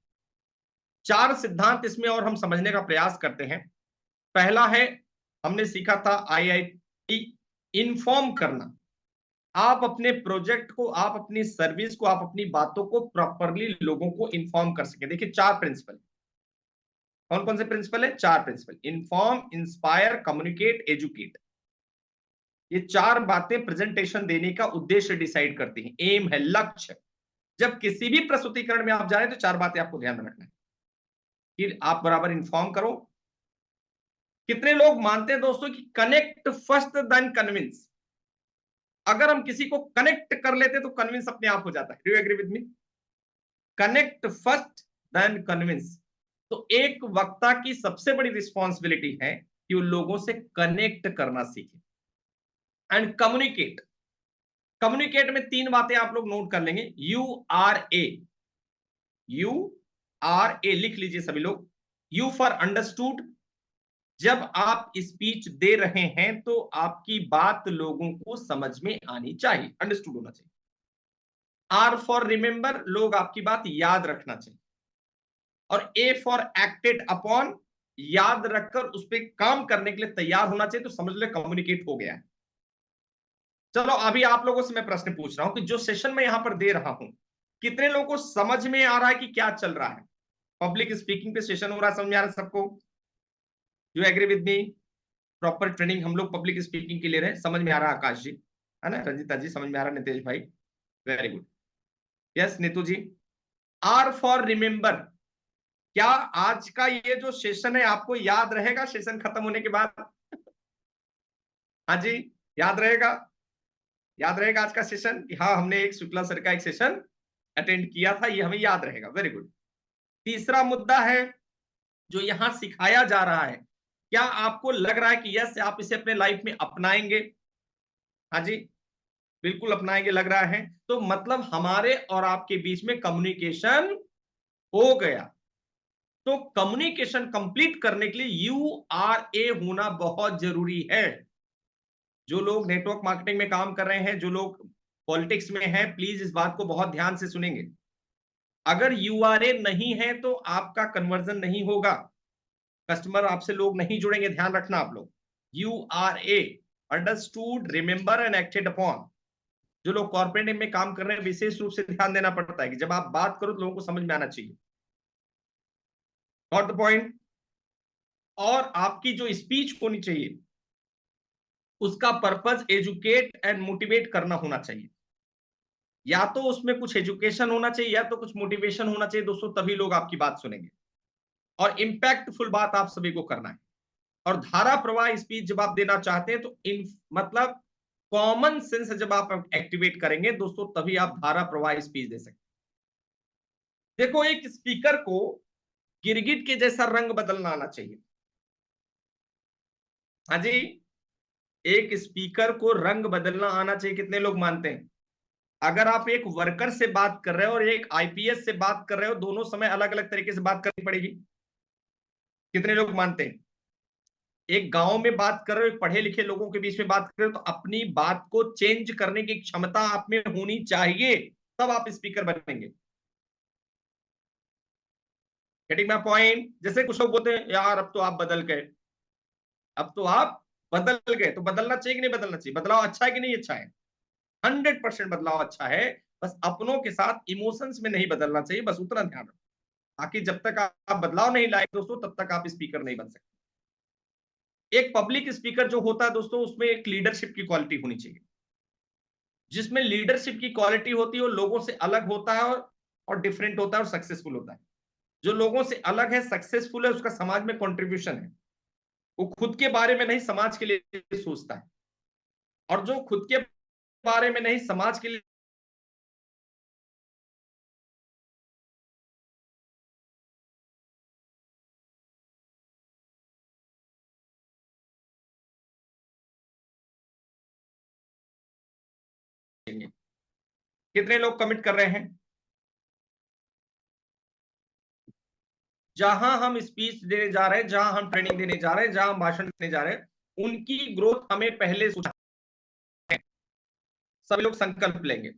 चार सिद्धांत इसमें और हम समझने का प्रयास करते हैं। पहला है, हमने सीखा था आईआईटी, इन्फॉर्म करना। आप अपने प्रोजेक्ट को, आप अपनी सर्विस को, आप अपनी बातों को प्रॉपरली लोगों को इन्फॉर्म कर सके। देखिए चार प्रिंसिपल, कौन कौन से प्रिंसिपल है? चार principle, inform, inspire, communicate, educate. ये चार बातें प्रेजेंटेशन देने का उद्देश्य डिसाइड करती हैं, एम है, लक्ष्य। जब किसी भी प्रस्तुतिकरण में आप जा रहे हैं तो चार बातें आपको ध्यान में रखना है कि आप बराबर इन्फॉर्म करो। कितने लोग मानते हैं दोस्तों कि कनेक्ट फर्स्ट देन कन्विंस? अगर हम किसी को कनेक्ट कर लेते तो कन्विंस अपने आप हो जाता है। Do you agree with me? Connect first then convince. तो एक वक्ता की सबसे बड़ी रिस्पॉन्सिबिलिटी है कि वो लोगों से कनेक्ट करना सीखे। एंड कम्युनिकेट, कम्युनिकेट में तीन बातें आप लोग नोट कर लेंगे। U R A, U R A लिख लीजिए सभी लोग। यू फॉर अंडरस्टूड, जब आप स्पीच दे रहे हैं तो आपकी बात लोगों को समझ में आनी चाहिए, अंडरस्टूड होना चाहिए। आर फॉर रिमेंबर, लोग आपकी बात याद रखना चाहिए। और ए फॉर एक्टेड अपॉन, याद रखकर उस पर काम करने के लिए तैयार होना चाहिए। तो समझ ले कम्युनिकेट हो गया है। चलो अभी आप लोगों से मैं प्रश्न पूछ रहा हूं कि जो सेशन मैं यहां पर दे रहा हूं, कितने लोगों को समझ में आ रहा है कि क्या चल रहा है? पब्लिक स्पीकिंग पे सेशन हो रहा है, समझ में आ रहा है सबको? You agree with me? Proper training हम लोग पब्लिक स्पीकिंग की ले रहे हैं। समझ में आ रहा है आकाश जी, है ना? रंजिता जी समझ में आ रहा है, नितेश भाई very good. Yes Neetu ji. R for remember, क्या आज का ये जो सेशन है आपको याद रहेगा सेशन खत्म होने के बाद? हाँ जी, याद रहेगा? याद रहेगा आज का सेशन कि हाँ हमने एक शुक्ला सर का एक सेशन अटेंड किया था, ये हमें याद रहेगा। Very good. तीसरा मुद्दा है जो यहां सिखाया जा रहा है, क्या आपको लग रहा है कि यस आप इसे अपने लाइफ में अपनाएंगे? हाँ जी, बिल्कुल अपनाएंगे लग रहा है। तो मतलब हमारे और आपके बीच में कम्युनिकेशन हो गया। तो कम्युनिकेशन कंप्लीट करने के लिए यू आर ए होना बहुत जरूरी है। जो लोग नेटवर्क मार्केटिंग में काम कर रहे हैं, जो लोग पॉलिटिक्स में हैं, प्लीज इस बात को बहुत ध्यान से सुनेंगे। अगर यूआरए नहीं है तो आपका कन्वर्जन नहीं होगा, कस्टमर आपसे लोग नहीं जुड़ेंगे। ध्यान रखना आप लोग, URA, understood, remember and acted upon. जो लोग कॉर्पोरेट में काम कर रहे हैं विशेष रूप से ध्यान देना पड़ता है कि जब आप बात करो तो लोगों को समझ में आना चाहिए। Got the point? और आपकी जो स्पीच होनी चाहिए उसका पर्पस एजुकेट एंड मोटिवेट करना होना चाहिए। या तो उसमें कुछ एजुकेशन होना चाहिए या तो कुछ मोटिवेशन होना चाहिए दोस्तों, तभी लोग आपकी बात सुनेंगे। और इम्पैक्टफुल बात आप सभी को करना है। और धारा प्रवाह स्पीच जब आप देना चाहते हैं तो इन मतलब कॉमन सेंस जब आप एक्टिवेट करेंगे दोस्तों, तभी आप धारा प्रवाह स्पीच दे सकते हैं। देखो, एक स्पीकर को गिरगिट के जैसा रंग बदलना आना चाहिए। हाँ जी, एक स्पीकर को रंग बदलना आना चाहिए। कितने लोग मानते हैं? अगर आप एक वर्कर से बात कर रहे हो और एक आईपीएस से बात कर रहे हो, दोनों समय अलग अलग तरीके से बात करनी पड़ेगी। कितने लोग मानते हैं? एक गांव में बात कर रहे हो, एक पढ़े लिखे लोगों के बीच में बात कर रहे हो, तो अपनी बात को चेंज करने की क्षमता आप में होनी चाहिए, तब आप स्पीकर बनेंगे। Getting my point? जैसे कुछ लोग बोलते हैं यार अब तो आप बदल गए, अब तो आप बदल गए, तो बदलना चाहिए कि नहीं बदलना चाहिए? बदलाव अच्छा है कि नहीं अच्छा है? 100% बदलाव अच्छा है। बस अपनों के साथ इमोशंस में नहीं बदलना चाहिए, बस उतना ध्यान रखो। बाकी जब तक आप बदलाव नहीं लाए दोस्तों, तब तक आप स्पीकर नहीं बन सकते। एक पब्लिक स्पीकर जो होता है दोस्तों, उसमें एक लीडरशिप की क्वालिटी होनी चाहिए। जिसमें लीडरशिप की क्वालिटी होती है वो लोगों से अलग होता है और डिफरेंट होता है और सक्सेसफुल होता है। जो लोगों से अलग है, सक्सेसफुल है, उसका समाज में कंट्रीब्यूशन है। वो खुद के बारे में नहीं, समाज के लिए सोचता है। और जो खुद के बारे में नहीं, समाज के लिए चाहिए। कितने लोग कमिट कर रहे हैं? जहां हम स्पीच देने जा रहे हैं, जहां हम ट्रेनिंग देने जा रहे हैं, जहां हम भाषण देने जा रहे हैं, उनकी ग्रोथ हमें पहले सोचना है। सभी लोग संकल्प लेंगे।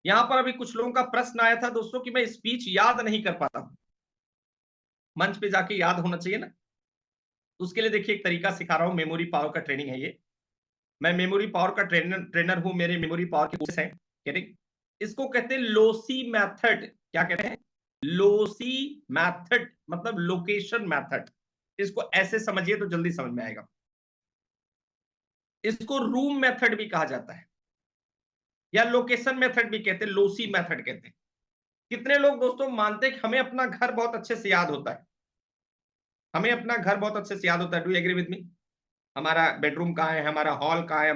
यहां पर अभी कुछ लोगों का प्रश्न आया था दोस्तों कि मैं स्पीच याद नहीं कर पाता हूं। मंच पे जाके याद होना चाहिए ना। तो उसके लिए देखिए एक तरीका सिखा रहा हूं, मेमोरी पावर का ट्रेनिंग है ये। मैं मेमोरी पावर का ट्रेनर हूं, मेरे मेमोरी पावर के कोर्सेस हैं। इसको कहते हैं लोसी मेथड। क्या कहते हैं? लोसी मेथड, मतलब लोकेशन मेथड। इसको ऐसे समझिए तो जल्दी समझ में आएगा। इसको रूम मेथड भी कहा जाता है या लोकेशन मेथड भी कहते हैं, लोसी मेथड कहते हैं। कितने लोग दोस्तों मानते हैं कि हमें अपना घर बहुत अच्छे से याद होता है? हमें अपना घर बहुत अच्छे से याद होता है। Do you agree with me? हमारा बेडरूम कहाँ है, हमारा हॉल कहाँ है,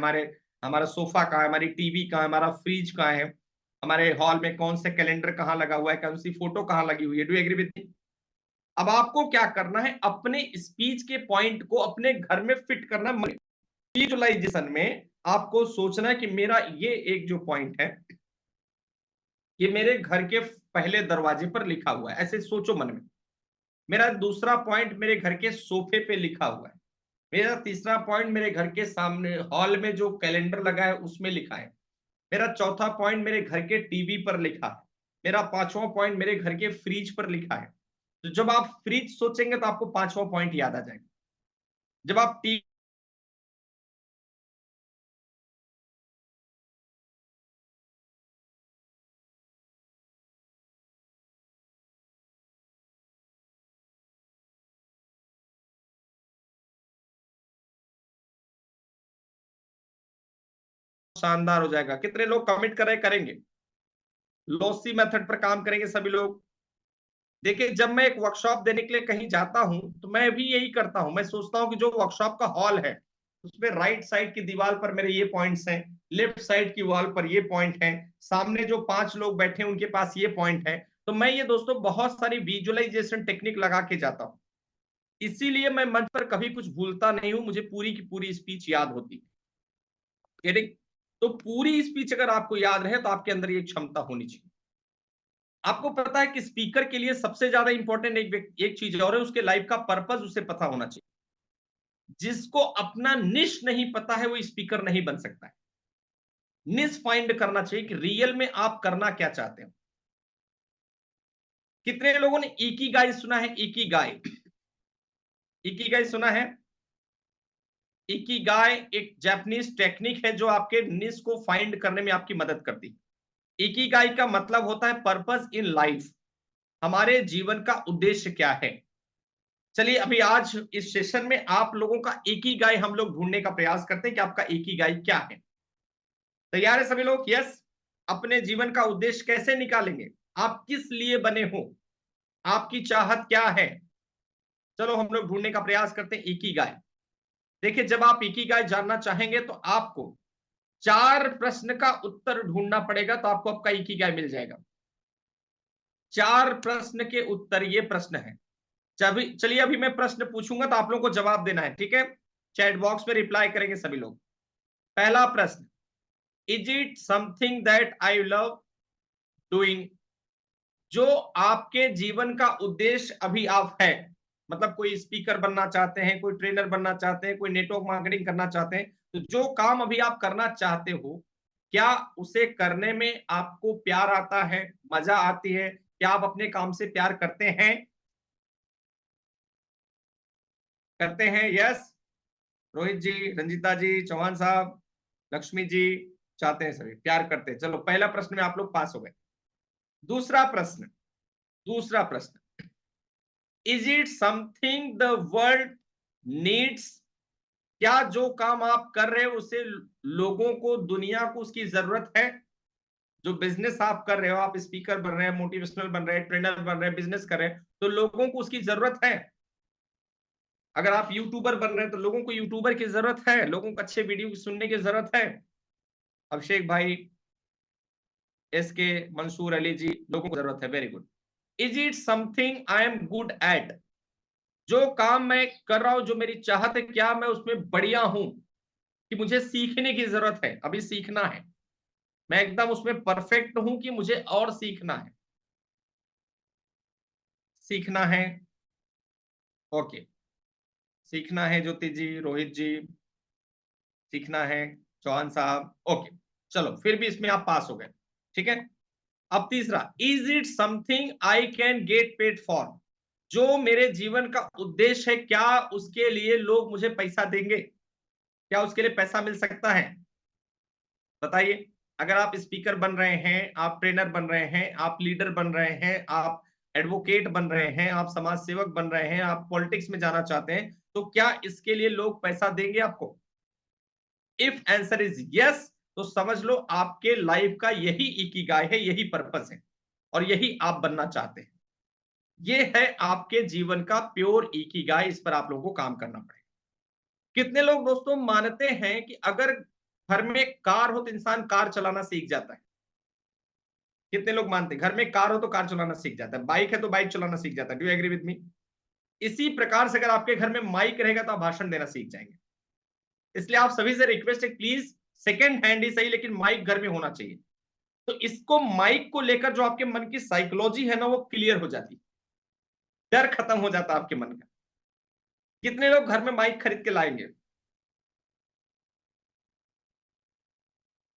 हमारा सोफा कहाँ है, हमारी टीवी कहाँ है, हमारा फ्रिज कहाँ है, हमारे हॉल में कौन से कैलेंडर कहाँ लगा हुआ है, कौन सी फोटो कहाँ लगी हुई है। Do agree with me? अब आपको क्या करना है, अपने स्पीच के पॉइंट को अपने घर में फिट करना है। विजुअलाइजेशन में आपको सोचना है कि मेरा ये एक जो पॉइंट है, ये मेरे घर के पहले दरवाजे पर लिखा हुआ है, ऐसे सोचो मन में। मेरा दूसरा पॉइंट मेरे घर के सोफे पे लिखा हुआ है। मेरा तीसरा पॉइंट मेरे घर के सामने हॉल में जो कैलेंडर लगा है उसमें लिखा है। मेरा चौथा पॉइंट मेरे घर के टीवी पर लिखा है। मेरा पांचवा पॉइंट मेरे घर के फ्रिज पर लिखा है। तो जब आप फ्रिज सोचेंगे तो आपको पांचवा पॉइंट याद आ जाएगा। जब आप टीवी शानदार हो जाएगा। कितने लोग कमिट कर रहे करेंगे? लॉसी मेथड पर काम करेंगे सभी लोग। देखिए, जब मैं एक वर्कशॉप देने के लिए कहीं जाता हूं तो मैं भी यही करता हूं। मैं सोचता हूं कि जो वर्कशॉप का हॉल है उसमें राइट साइड की दीवार पर मेरे ये पॉइंट्स हैं, लेफ्ट साइड की वॉल पर ये पॉइंट हैं, सामने जो 5 लोग बैठे हैं उनके पास ये पॉइंट है। तो मैं ये दोस्तों बहुत सारी विजुअलाइजेशन टेक्निक लगा के जाता हूं। इसीलिए मैं मंच पर कभी कुछ भूलता नहीं हूं, मुझे पूरी की पूरी स्पीच याद होती है। ठीक? तो पूरी स्पीच अगर आपको याद रहे तो आपके अंदर ये क्षमता होनी चाहिए। आपको पता है कि स्पीकर के लिए सबसे ज्यादा इंपॉर्टेंट एक चीज और है, उसके लाइफ का पर्पस उसे पता होना चाहिए। जिसको अपना निश नहीं पता है वो स्पीकर नहीं बन सकता है। निश फाइंड करना चाहिए कि रियल में आप करना क्या चाहते हो। कितने लोगों ने इकिगाई सुना है? इकिगाई, इकिगाई सुना है? इकिगाई एक जापानीज टेक्निक है जो आपके निश को फाइंड करने में आपकी मदद करती है। इकिगाई का मतलब होता है पर्पस इन लाइफ। हमारे जीवन का उद्देश्य क्या है? चलिए अभी आज इस सेशन में आप लोगों का इकिगाई हम लोग ढूंढने का प्रयास करते हैं कि आपका इकिगाई क्या है। तैयार है सभी लोग? यस? अपने जीवन का उद्देश्य कैसे निकालेंगे, आप किस लिए बने हो, आपकी चाहत क्या है। चलो हम लोग ढूंढने का प्रयास करते हैं इकिगाई। देखिए, जब आप इकिगाई जानना चाहेंगे तो आपको 4 प्रश्न का उत्तर ढूंढना पड़ेगा, तो आपको आपका इकिगाई मिल जाएगा। 4 प्रश्न के उत्तर ये प्रश्न है। चलिए अभी मैं प्रश्न पूछूंगा तो आप लोगों को जवाब देना है, ठीक है। चैट बॉक्स में रिप्लाई करेंगे सभी लोग। पहला प्रश्न, is it something that I love doing. जो आपके जीवन का उद्देश्य अभी आप है, मतलब कोई स्पीकर बनना चाहते हैं, कोई ट्रेनर बनना चाहते हैं, कोई नेटवर्क मार्केटिंग करना चाहते हैं, तो जो काम अभी आप करना चाहते हो, क्या उसे करने में आपको प्यार आता है, मजा आती है, क्या आप अपने काम से प्यार करते हैं? करते हैं, यस। रोहित जी, रंजीता जी, चौहान साहब, लक्ष्मी जी, चाहते हैं, सभी प्यार करते हैं। चलो पहला प्रश्न में आप लोग पास हो गए। दूसरा प्रश्न, is it something the world needs. क्या जो काम आप कर रहे हो उसे लोगों को, दुनिया को उसकी जरूरत है। जो बिजनेस आप कर रहे हो, आप स्पीकर बन रहे हैं, मोटिवेशनल बन रहे हैं, ट्रेनर बन रहे हैं, बिजनेस कर रहे हैं, तो लोगों को उसकी जरूरत है। अगर आप यूट्यूबर बन रहे हैं तो लोगों को यूट्यूबर की जरूरत है, लोगों को अच्छे वीडियो सुनने की जरूरत है। अभिषेक भाई, एस के, मंसूर अली जी, लोगों को जरूरत है। Very good. Is it something I am good at. जो काम मैं कर रहा हूं, जो मेरी चाहत है, क्या मैं उसमें बढ़िया हूं, कि मुझे सीखने की जरूरत है, अभी सीखना है, मैं एकदम उसमें परफेक्ट हूं कि मुझे और सीखना है। सीखना है, ओके। सीखना है ज्योति जी, रोहित जी, सीखना है, चौहान साहब, ओके। चलो फिर भी इसमें आप पास हो गए, ठीक है। अब तीसरा, is it something I can get paid for. जो मेरे जीवन का उद्देश्य है, क्या उसके लिए लोग मुझे पैसा देंगे, क्या उसके लिए पैसा मिल सकता है? बताइए। अगर आप स्पीकर बन रहे हैं, आप ट्रेनर बन रहे हैं, आप लीडर बन रहे हैं, आप एडवोकेट बन रहे हैं, आप समाज सेवक बन रहे हैं, आप पॉलिटिक्स में जाना चाहते हैं, तो क्या इसके लिए लोग पैसा देंगे आपको? इफ आंसर इज यस, तो समझ लो आपके लाइफ का यही इकिगाई है, यही पर्पस है, और यही आप बनना चाहते हैं। ये है आपके जीवन का प्योर इकिगाई। इस पर आप लोगों को काम करना पड़ेगा। कितने लोग दोस्तों मानते हैं कि अगर घर में कार हो तो इंसान कार चलाना सीख जाता है? कितने लोग मानते हैं घर में कार हो तो कार चलाना सीख जाता है, बाइक है तो बाइक चलाना सीख जाता है? Do you agree with me? इसी प्रकार से अगर आपके घर में माइक रहेगा तो आप भाषण देना सीख जाएंगे। इसलिए आप सभी से रिक्वेस्ट है, प्लीज सेकेंड हैंड ही सही, लेकिन माइक घर में होना चाहिए। तो इसको, माइक को लेकर जो आपके मन की साइकोलॉजी है ना, वो क्लियर हो जाती है, डर खत्म हो जाता है आपके मन का। कितने लोग घर में माइक खरीद के लाएंगे?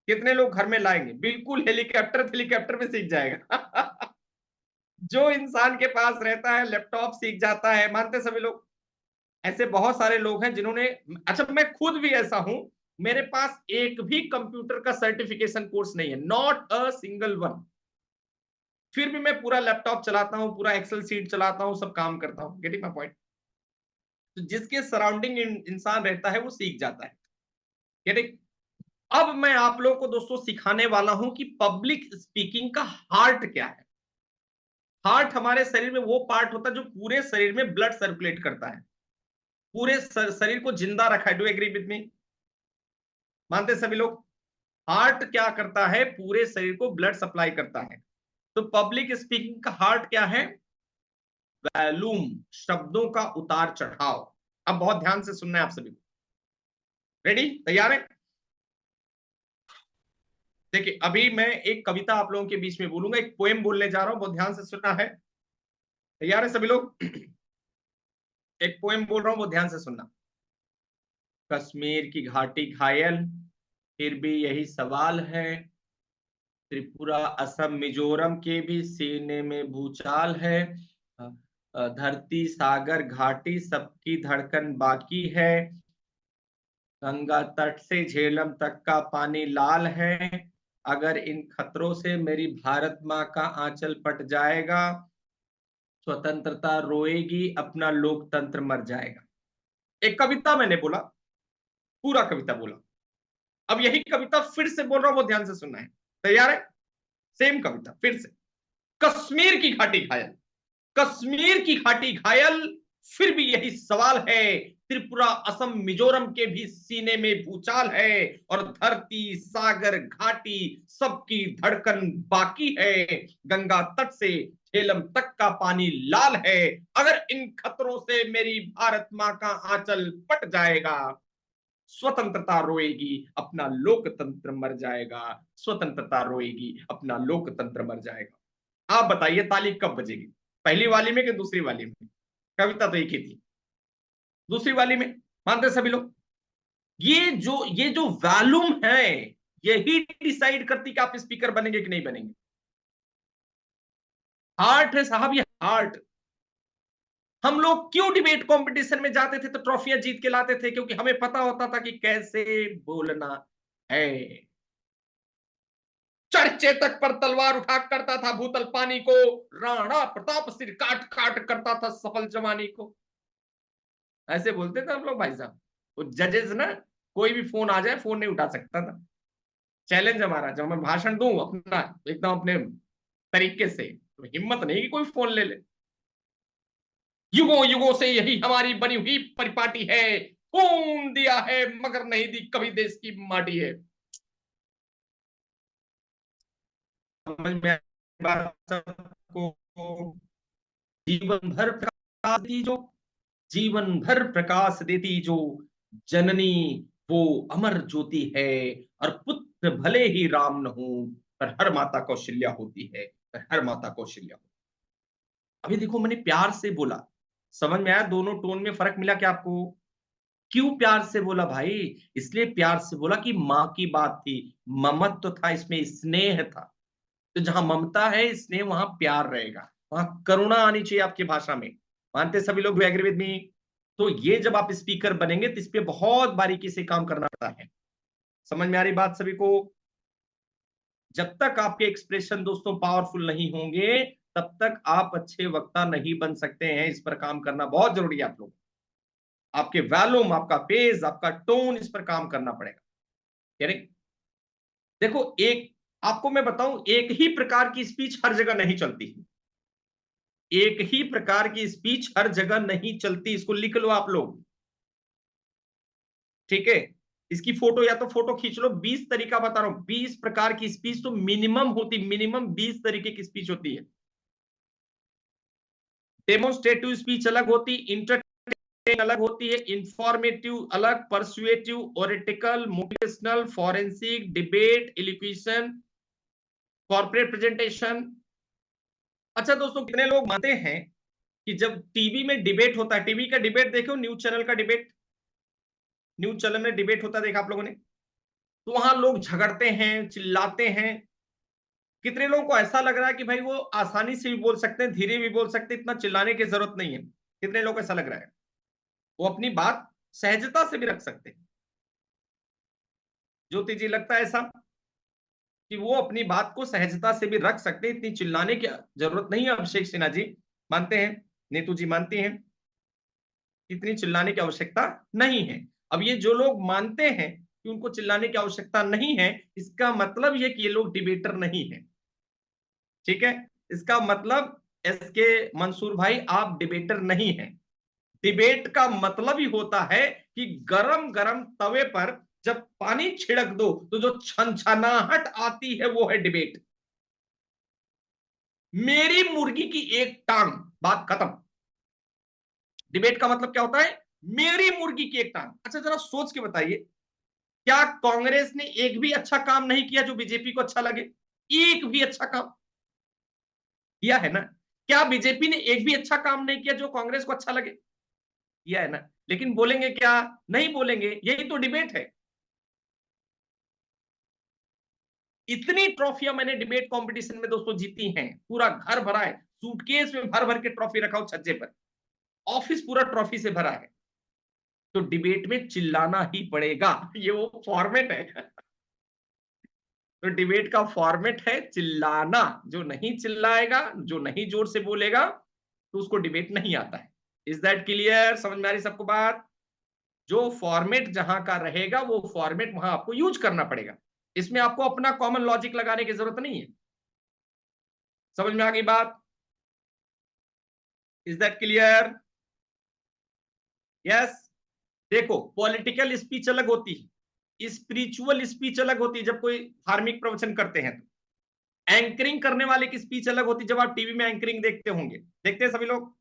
कितने लोग घर में लाएंगे? बिल्कुल, हेलीकॉप्टर हेलीकॉप्टर में सीख जाएगा। जो इंसान के पास रहता है लैपटॉप सीख जाता है, मानते सभी लोग? ऐसे बहुत सारे लोग हैं जिन्होंने, अच्छा मैं खुद भी ऐसा हूं, मेरे पास एक भी कंप्यूटर का सर्टिफिकेशन कोर्स नहीं है, नॉट अ सिंगल वन। फिर भी मैं पूरा लैपटॉप चलाता हूं, पूरा एक्सेल सीट चलाता हूं, सब काम करता हूं। Getting my point? तो जिसके सराउंडिंग इंसान रहता है वो सीख जाता है। गेटिंग? अब मैं आप लोगों को दोस्तों सिखाने वाला हूं कि पब्लिक स्पीकिंग का हार्ट क्या है। हार्ट हमारे शरीर में वो पार्ट होता है जो पूरे शरीर में ब्लड सर्कुलेट करता है, पूरे शरीर को जिंदा रखा है। Do agree with me? मानते सभी लोग? हार्ट क्या करता है? पूरे शरीर को ब्लड सप्लाई करता है। तो पब्लिक स्पीकिंग का हार्ट क्या है? वॉल्यूम, शब्दों का उतार चढ़ाव। अब बहुत ध्यान से सुनना है आप सभी को। रेडी? तैयार है? देखिए, अभी मैं एक कविता आप लोगों के बीच में बोलूंगा, एक पोएम बोलने जा रहा हूं, बहुत ध्यान से सुनना है। तैयार है सभी लोग? एक पोएम बोल रहा हूं, बहुत ध्यान से सुनना। कश्मीर की घाटी घायल, फिर भी यही सवाल है। त्रिपुरा, असम, मिजोरम के भी सीने में भूचाल है। धरती, सागर, घाटी, सबकी धड़कन बाकी है। गंगा तट से झेलम तक का पानी लाल है। अगर इन खतरों से मेरी भारत माँ का आंचल पट जाएगा, स्वतंत्रता रोएगी, अपना लोकतंत्र मर जाएगा। एक कविता मैंने बोला, पूरा कविता बोला। अब यही कविता फिर से बोल रहा हूं, बहुत ध्यान से सुनना है। तैयार है? सेम कविता फिर से। कश्मीर की घाटी घायल, कश्मीर की घाटी घायल, फिर भी यही सवाल है, त्रिपुरा असम मिजोरम के भी सीने में भूचाल है, और धरती सागर घाटी सबकी धड़कन बाकी है, गंगा तट से झेलम तक का पानी लाल है, अगर इन खतरों से मेरी भारत मां का आंचल पट जाएगा, स्वतंत्रता रोएगी अपना लोकतंत्र मर जाएगा, स्वतंत्रता रोएगी अपना लोकतंत्र मर जाएगा। आप बताइए ताली कब बजेगी, पहली वाली में कि दूसरी वाली में? कविता तो एक ही थी, दूसरी वाली में मानते सभी लोग। ये जो वॉल्यूम है यही डिसाइड करती कि आप स्पीकर बनेंगे कि नहीं बनेंगे। हार्ट है साहब, ये हार्ट। हम लोग क्यों डिबेट कंपटीशन में जाते थे तो ट्रॉफियां जीत के लाते थे? क्योंकि हमें पता होता था कि कैसे बोलना है। चर्चे तक पर तलवार उठा करता था भूतल पानी को, राणा प्रताप सिर काट काट करता था सफल जवानी को। ऐसे बोलते थे हम लोग भाई साहब। वो जजेस ना, कोई भी फोन आ जाए फोन नहीं उठा सकता था। चैलेंज हमारा, जब मैं भाषण दूं अपना एकदम अपने तरीके से, तो हिम्मत नहीं कि कोई फोन ले ले। युगों युगों से यही हमारी बनी हुई परिपाटी है, खून दिया है मगर नहीं दी कभी देश की माटी है। समझ में बात सबको? जीवन भर प्रकाश देती जो, जीवन भर प्रकाश देती जो जननी, वो अमर ज्योति है, और पुत्र भले ही राम न हो, पर हर माता कौशल्या होती है, पर हर माता कौशल्या होती है। अभी देखो मैंने प्यार से बोला, समझ में आया दोनों टोन में फर्क मिला क्या आपको? क्यों प्यार से बोला भाई? इसलिए प्यार से बोला कि माँ की बात थी, ममत्व तो था इसमें, स्नेह था। तो जहां ममता है स्नेह वहां प्यार रहेगा, वहां करुणा आनी चाहिए आपकी भाषा में। मानते सभी लोग? Agree with me? तो ये जब आप स्पीकर बनेंगे तो इस पे बहुत बारीकी से काम करना पड़ता है। समझ में आ रही बात सभी को? जब तक आपके एक्सप्रेशन दोस्तों पावरफुल नहीं होंगे तब तक आप अच्छे वक्ता नहीं बन सकते हैं। इस पर काम करना बहुत जरूरी है। आप लोग, आपके वॉल्यूम, आपका पेस, आपका टोन, इस पर काम करना पड़ेगा। देखो, एक आपको मैं बताऊं, एक ही प्रकार की स्पीच हर जगह नहीं चलती। एक ही प्रकार की स्पीच हर जगह नहीं चलती, इसको लिख लो आप लोग, ठीक है? इसकी फोटो या तो फोटो खींच लो। 20 तरीका बता रहा हूं, 20 प्रकार की स्पीच तो मिनिमम होती, मिनिमम 20 तरीके की स्पीच होती है। डेमोन्स्ट्रेटिव स्पीच अलग होती, इंटरटेनिंग अलग होती है, इंफॉर्मेटिव अलग, persuasive, oratorical, motivational, forensic, debate, elocution, corporate presentation. अच्छा दोस्तों, कितने लोग मानते हैं कि जब टीवी में डिबेट होता है, टीवी का डिबेट देखो, न्यूज चैनल का डिबेट, न्यूज चैनल में डिबेट होता है, देखा आप लोगों ने? तो वहां लोग झगड़ते हैं, चिल्लाते हैं। कितने लोगों को ऐसा लग रहा है कि भाई वो आसानी से भी बोल सकते हैं, धीरे भी बोल सकते हैं, इतना चिल्लाने की जरूरत नहीं है? कितने लोगों को ऐसा लग रहा है? वो अपनी बात सहजता से भी रख सकते हैं। ज्योति जी, लगता है ऐसा कि वो अपनी बात को सहजता से भी रख सकते हैं, इतनी चिल्लाने की जरूरत नहीं है? अभिषेक सिन्हा जी मानते हैं? नीतू जी मानती हैं? इतनी चिल्लाने की आवश्यकता नहीं है। अब ये जो लोग मानते हैं कि उनको चिल्लाने की आवश्यकता नहीं है, इसका मतलब ये कि ये लोग डिबेटर नहीं है, ठीक है? इसका मतलब एस के मंसूर भाई, आप डिबेटर नहीं हैं। डिबेट का मतलब ही होता है कि गरम गरम तवे पर जब पानी छिड़क दो तो जो छनछनाहट आती है वो है डिबेट। मेरी मुर्गी की एक टांग, बात खत्म। डिबेट का मतलब क्या होता है? मेरी मुर्गी की एक टांग। अच्छा जरा सोच के बताइए, क्या कांग्रेस ने एक भी अच्छा काम नहीं किया जो बीजेपी को अच्छा लगे? एक भी अच्छा काम किया है ना? क्या बीजेपी ने एक भी अच्छा काम नहीं किया जो कांग्रेस को अच्छा लगे? किया है ना? लेकिन बोलेंगे क्या? नहीं बोलेंगे। यही तो डिबेट है। इतनी ट्रॉफियां मैंने डिबेट कंपटीशन में दोस्तों जीती हैं, पूरा घर भरा है, सूटकेस में भर भर के ट्रॉफी रखा हो छज्जे पर, ऑफिस पूरा ट्रॉफी से भरा है। तो डिबेट में चिल्लाना ही पड़ेगा, ये वो फॉर्मेट है। तो डिबेट का फॉर्मेट है चिल्लाना। जो नहीं चिल्लाएगा, जो नहीं जोर से बोलेगा, तो उसको डिबेट नहीं आता है। Is that clear? समझ में आ रही सबको बात? जो फॉर्मेट जहां का रहेगा वो फॉर्मेट वहां आपको यूज करना पड़ेगा। इसमें आपको अपना कॉमन लॉजिक लगाने की जरूरत नहीं है। समझ में आ गई बात? Is that clear? यस। देखो, पॉलिटिकल स्पीच अलग होती है, स्पिरिचुअल स्पीच अलग होती है जब कोई धार्मिक प्रवचन करते हैं तो। एंकरिंग करने वाले की स्पीच अलग होती है, जब आप टीवी में एंकरिंग देखते होंगे, देखते हैं सभी लोग।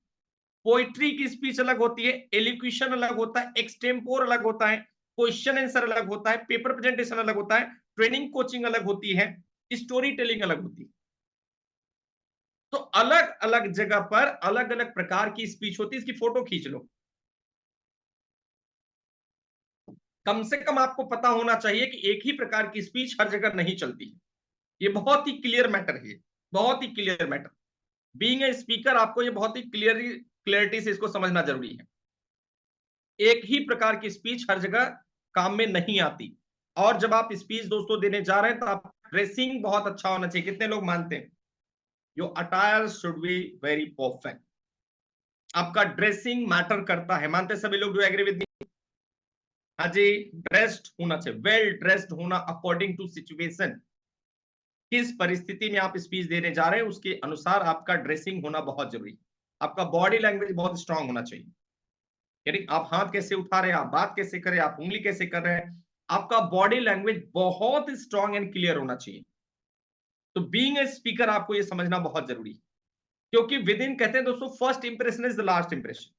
पोइट्री की स्पीच अलग होती है, एलिक्यूशन अलग होता है, एक्सटेम्पोर अलग होता है, क्वेश्चन आंसर अलग होता है, पेपर प्रेजेंटेशन अलग होता है, ट्रेनिंग कोचिंग अलग होती है, स्टोरी टेलिंग अलग होती है। तो अलग अलग जगह पर अलग अलग प्रकार की स्पीच होती है। इसकी फोटो खींच लो। कम से कम आपको पता होना चाहिए कि एक ही प्रकार की स्पीच हर जगह नहीं चलती है। ये बहुत ही क्लियर मैटर है, बहुत ही clear matter. Being a speaker आपको ये बहुत ही क्लियरिटी से इसको समझना जरूरी है। एक ही प्रकार की स्पीच हर जगह काम में नहीं आती। और जब आप स्पीच दोस्तों देने जा रहे हैं तो आप ड्रेसिंग बहुत अच्छा होना चाहिए। कितने लोग मानते हैं? Your attire should be very perfect. आपका ड्रेसिंग मैटर करता है, मानते सभी लोग? Do agree with me? हाँ जी, ड्रेस्ड होना चाहिए, वेल ड्रेस्ड होना अकॉर्डिंग टू सिचुएशन। किस परिस्थिति में आप स्पीच देने जा रहे हैं उसके अनुसार आपका ड्रेसिंग होना बहुत जरूरी है। आपका बॉडी लैंग्वेज बहुत स्ट्रांग होना चाहिए, यानी आप हाथ कैसे उठा रहे हैं, आप बात कैसे कर रहे हैं, आप उंगली कैसे कर रहे हैं, आपका बॉडी लैंग्वेज बहुत स्ट्रांग एंड क्लियर होना चाहिए। तो बीइंग ए स्पीकर आपको ये समझना बहुत जरूरी है, क्योंकि विद इन, कहते हैं दोस्तों, first impression is the last impression.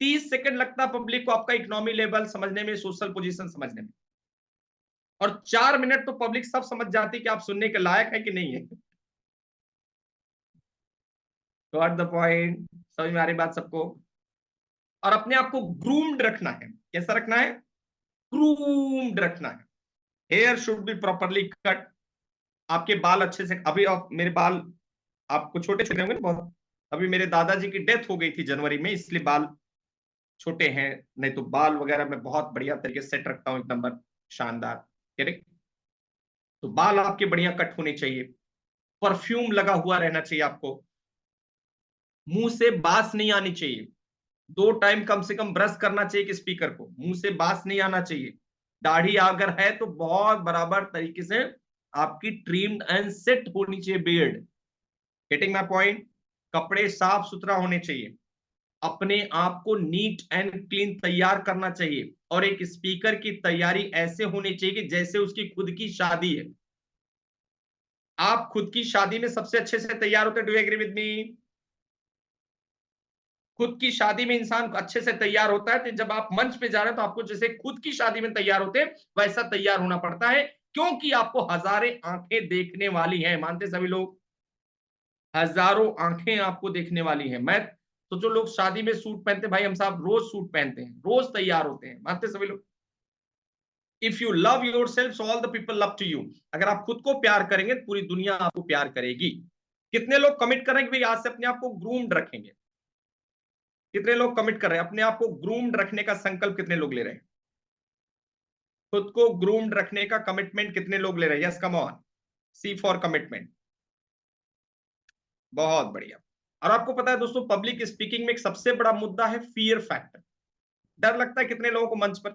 30 second लगता है पब्लिक को आपका इकोनॉमी लेवल समझने में, सोशल पोजीशन समझने में, और 4 मिनट तो पब्लिक सब समझ जाती है कि आप सुनने के लायक है कि नहीं है। Got the point? समझ में आ रही बात सबको? और अपने आप को ग्रूम्ड रखना है। कैसा रखना है? ग्रूम्ड रखना है। Hair should be properly cut. आपके बाल अच्छे से, अभी आप मेरे बाल आपको छोटे छोटे होंगे ना बहुत। अभी मेरे दादाजी की डेथ हो गई थी जनवरी में, इसलिए बाल छोटे हैं। नहीं तो बाल वगैरह मैं बहुत बढ़िया तरीके से सेट रखता हूँ, एक नंबर शानदार। करेक्ट? तो बाल आपके बढ़िया कट होने चाहिए, परफ्यूम लगा हुआ रहना चाहिए आपको, मुंह से बास नहीं आनी चाहिए। 2 टाइम कम से कम ब्रश करना चाहिए कि स्पीकर को, मुंह से बास नहीं आना चाहिए। दाढ़ी अगर है तो बहुत बराबर तरीके से आपकी ट्रिम्ड एंड सेट होनी चाहिए बियर्ड। Getting my point? कपड़े साफ सुथरा होने चाहिए, अपने आप को नीट एंड क्लीन तैयार करना चाहिए। और एक स्पीकर की तैयारी ऐसे होनी चाहिए कि जैसे उसकी खुद की शादी है। आप खुद की शादी में सबसे अच्छे से तैयार होते, डू एग्री विद मी? खुद की शादी में इंसान अच्छे से तैयार होता है, तो जब आप मंच पे जा रहे हैं तो आपको जैसे खुद की शादी में तैयार होते हैं वैसा तैयार होना पड़ता है, क्योंकि आपको हजारें आंखें देखने वाली हैं। मानते सभी लोग? हजारों आंखें आपको देखने वाली हैं। मैं तो, जो लोग शादी में सूट पहनते हैं, भाई हम साहब रोज सूट पहनते हैं, रोज तैयार होते हैं। मानते सभी लोग? If you love your self, all the people love to you. अगर आप खुद को प्यार करेंगे तो पूरी दुनिया आपको प्यार करेगी। कितने लोग कमिट कर रहे हैं कि भाई आज से अपने आप को ग्रूम्ड रखेंगे? कितने लोग कमिट कर रहे हैं अपने आप को ग्रूम्ड रखने का संकल्प? कितने लोग ले रहे हैं खुद को ग्रूम्ड रखने का कमिटमेंट? कितने लोग ले रहे हैं? Yes, come on, C for commitment. बहुत बढ़िया। और आपको पता है दोस्तों, पब्लिक स्पीकिंग में एक सबसे बड़ा मुद्दा है फियर फैक्टर। डर लगता है कितने लोगों को मंच पर?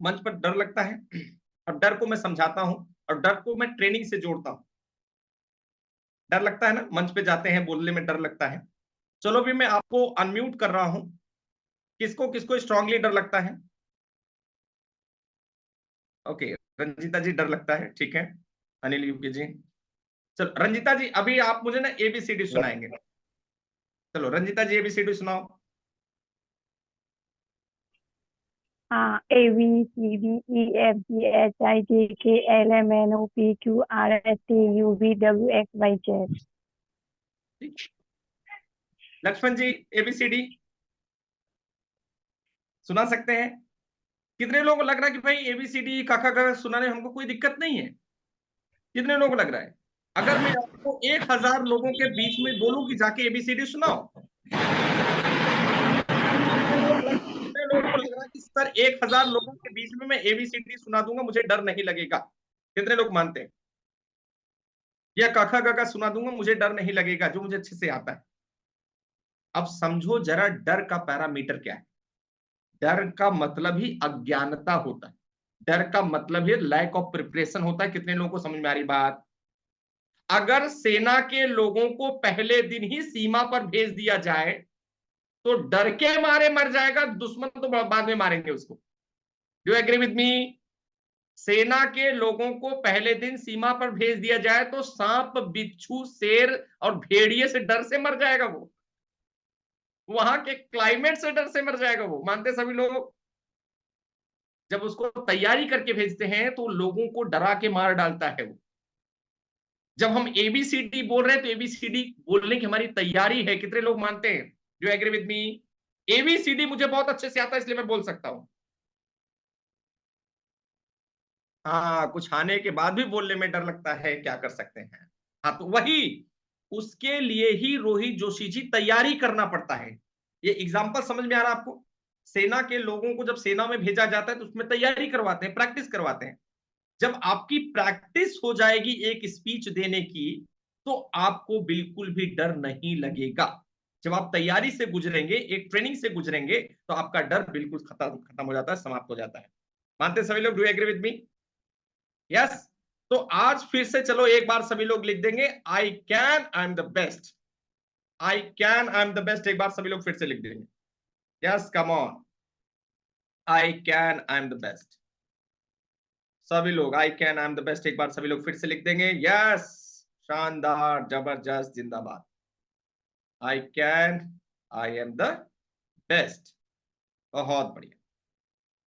मंच पर डर लगता है। और डर को मैं समझाता हूं, और डर को मैं ट्रेनिंग से जोड़ता हूं। डर लगता है ना, मंच पे जाते हैं, बोलने में डर लगता है। चलो भी मैं आपको अनम्यूट कर रहा हूं। किसको किसको स्ट्रांगली डर लगता है? ओके, रंजीता जी डर लगता है, ठीक है। अनिल यूके जी, चलो रंजीता जी अभी आप मुझे ना एबीसीडी सुनाएंगे। चलो रंजीता जी एबीसीडी सुनाओ। हाँ, ABCDEFGHIJKLMNOPQRSTUVWXYZ। लक्ष्मण जी एबीसीडी सुना सकते हैं? कितने लोगों को लग रहा है कि भाई एबीसीडी काका का सुनाने में हमको कोई दिक्कत नहीं है? कितने लोगों को लग रहा है? अगर मैं आपको 1000 लोगों के बीच में बोलूं कि जाके एबीसीडी सुनाओ, कितने लोगों को लग रहा है कि सर 1000 लोगों के बीच में मैं एबीसीडी सुना दूंगा, मुझे डर नहीं लगेगा? कितने लोग मानते हैं? या काका काका सुना दूंगा, मुझे डर नहीं लगेगा, जो मुझे अच्छे से आता है? अब समझो जरा डर का पैरामीटर क्या है। डर का मतलब ही अज्ञानता होता है। डर का मतलब ही लैक ऑफ प्रिपरेशन होता है। कितने लोगों को समझ में आ रही बात? अगर सेना के लोगों को पहले दिन ही सीमा पर भेज दिया जाए तो डर के मारे मर जाएगा, दुश्मन तो बाद में मारेंगे उसको। Do agree with me? सेना के लोगों को पहले दिन सीमा पर भेज दिया जाए तो सांप, बिच्छू, शेर और भेड़िए से डर से मर जाएगा वो, वहां के क्लाइमेट से डर से मर जाएगा वो। मानते सभी लोग? जब उसको तैयारी करके भेजते हैं तो लोगों को डरा के मार डालता है वो। जब हम एबीसीडी बोल रहे हैं तो एबीसीडी बोलने की हमारी तैयारी है। कितने लोग मानते हैं? Do agree with me? A B C D मुझे बहुत अच्छे से आता है इसलिए मैं बोल सकता हूं। हाँ, कुछ आने के बाद भी बोलने में डर लगता है, क्या कर सकते हैं। हाँ, तो वही, उसके लिए ही रोहित जोशी जी तैयारी करना पड़ता है। ये एग्जाम्पल समझ में आ रहा है आपको? सेना के लोगों को जब सेना में भेजा जाता है तो उसमें तैयारी करवाते हैं, प्रैक्टिस करवाते हैं। जब आपकी प्रैक्टिस हो जाएगी एक स्पीच देने की तो आपको बिल्कुल भी डर नहीं लगेगा। जब आप तैयारी से गुजरेंगे, एक ट्रेनिंग से गुजरेंगे, तो आपका डर बिल्कुल खत्म खत्म हो जाता है, समाप्त हो जाता है। मानते सभी लोग? Do agree with me? Yes. तो आज फिर से चलो एक बार सभी लोग लिख देंगे, I can, I am the best. I can, I am the best, एक बार सभी लोग फिर से लिख देंगे। Yes, come on. I can, I am the best. सभी लोग I can, I am the best, एक बार सभी लोग फिर से लिख देंगे। यस, शानदार, जबरदस्त, जिंदाबाद। I can, I am the best. बहुत बढ़िया।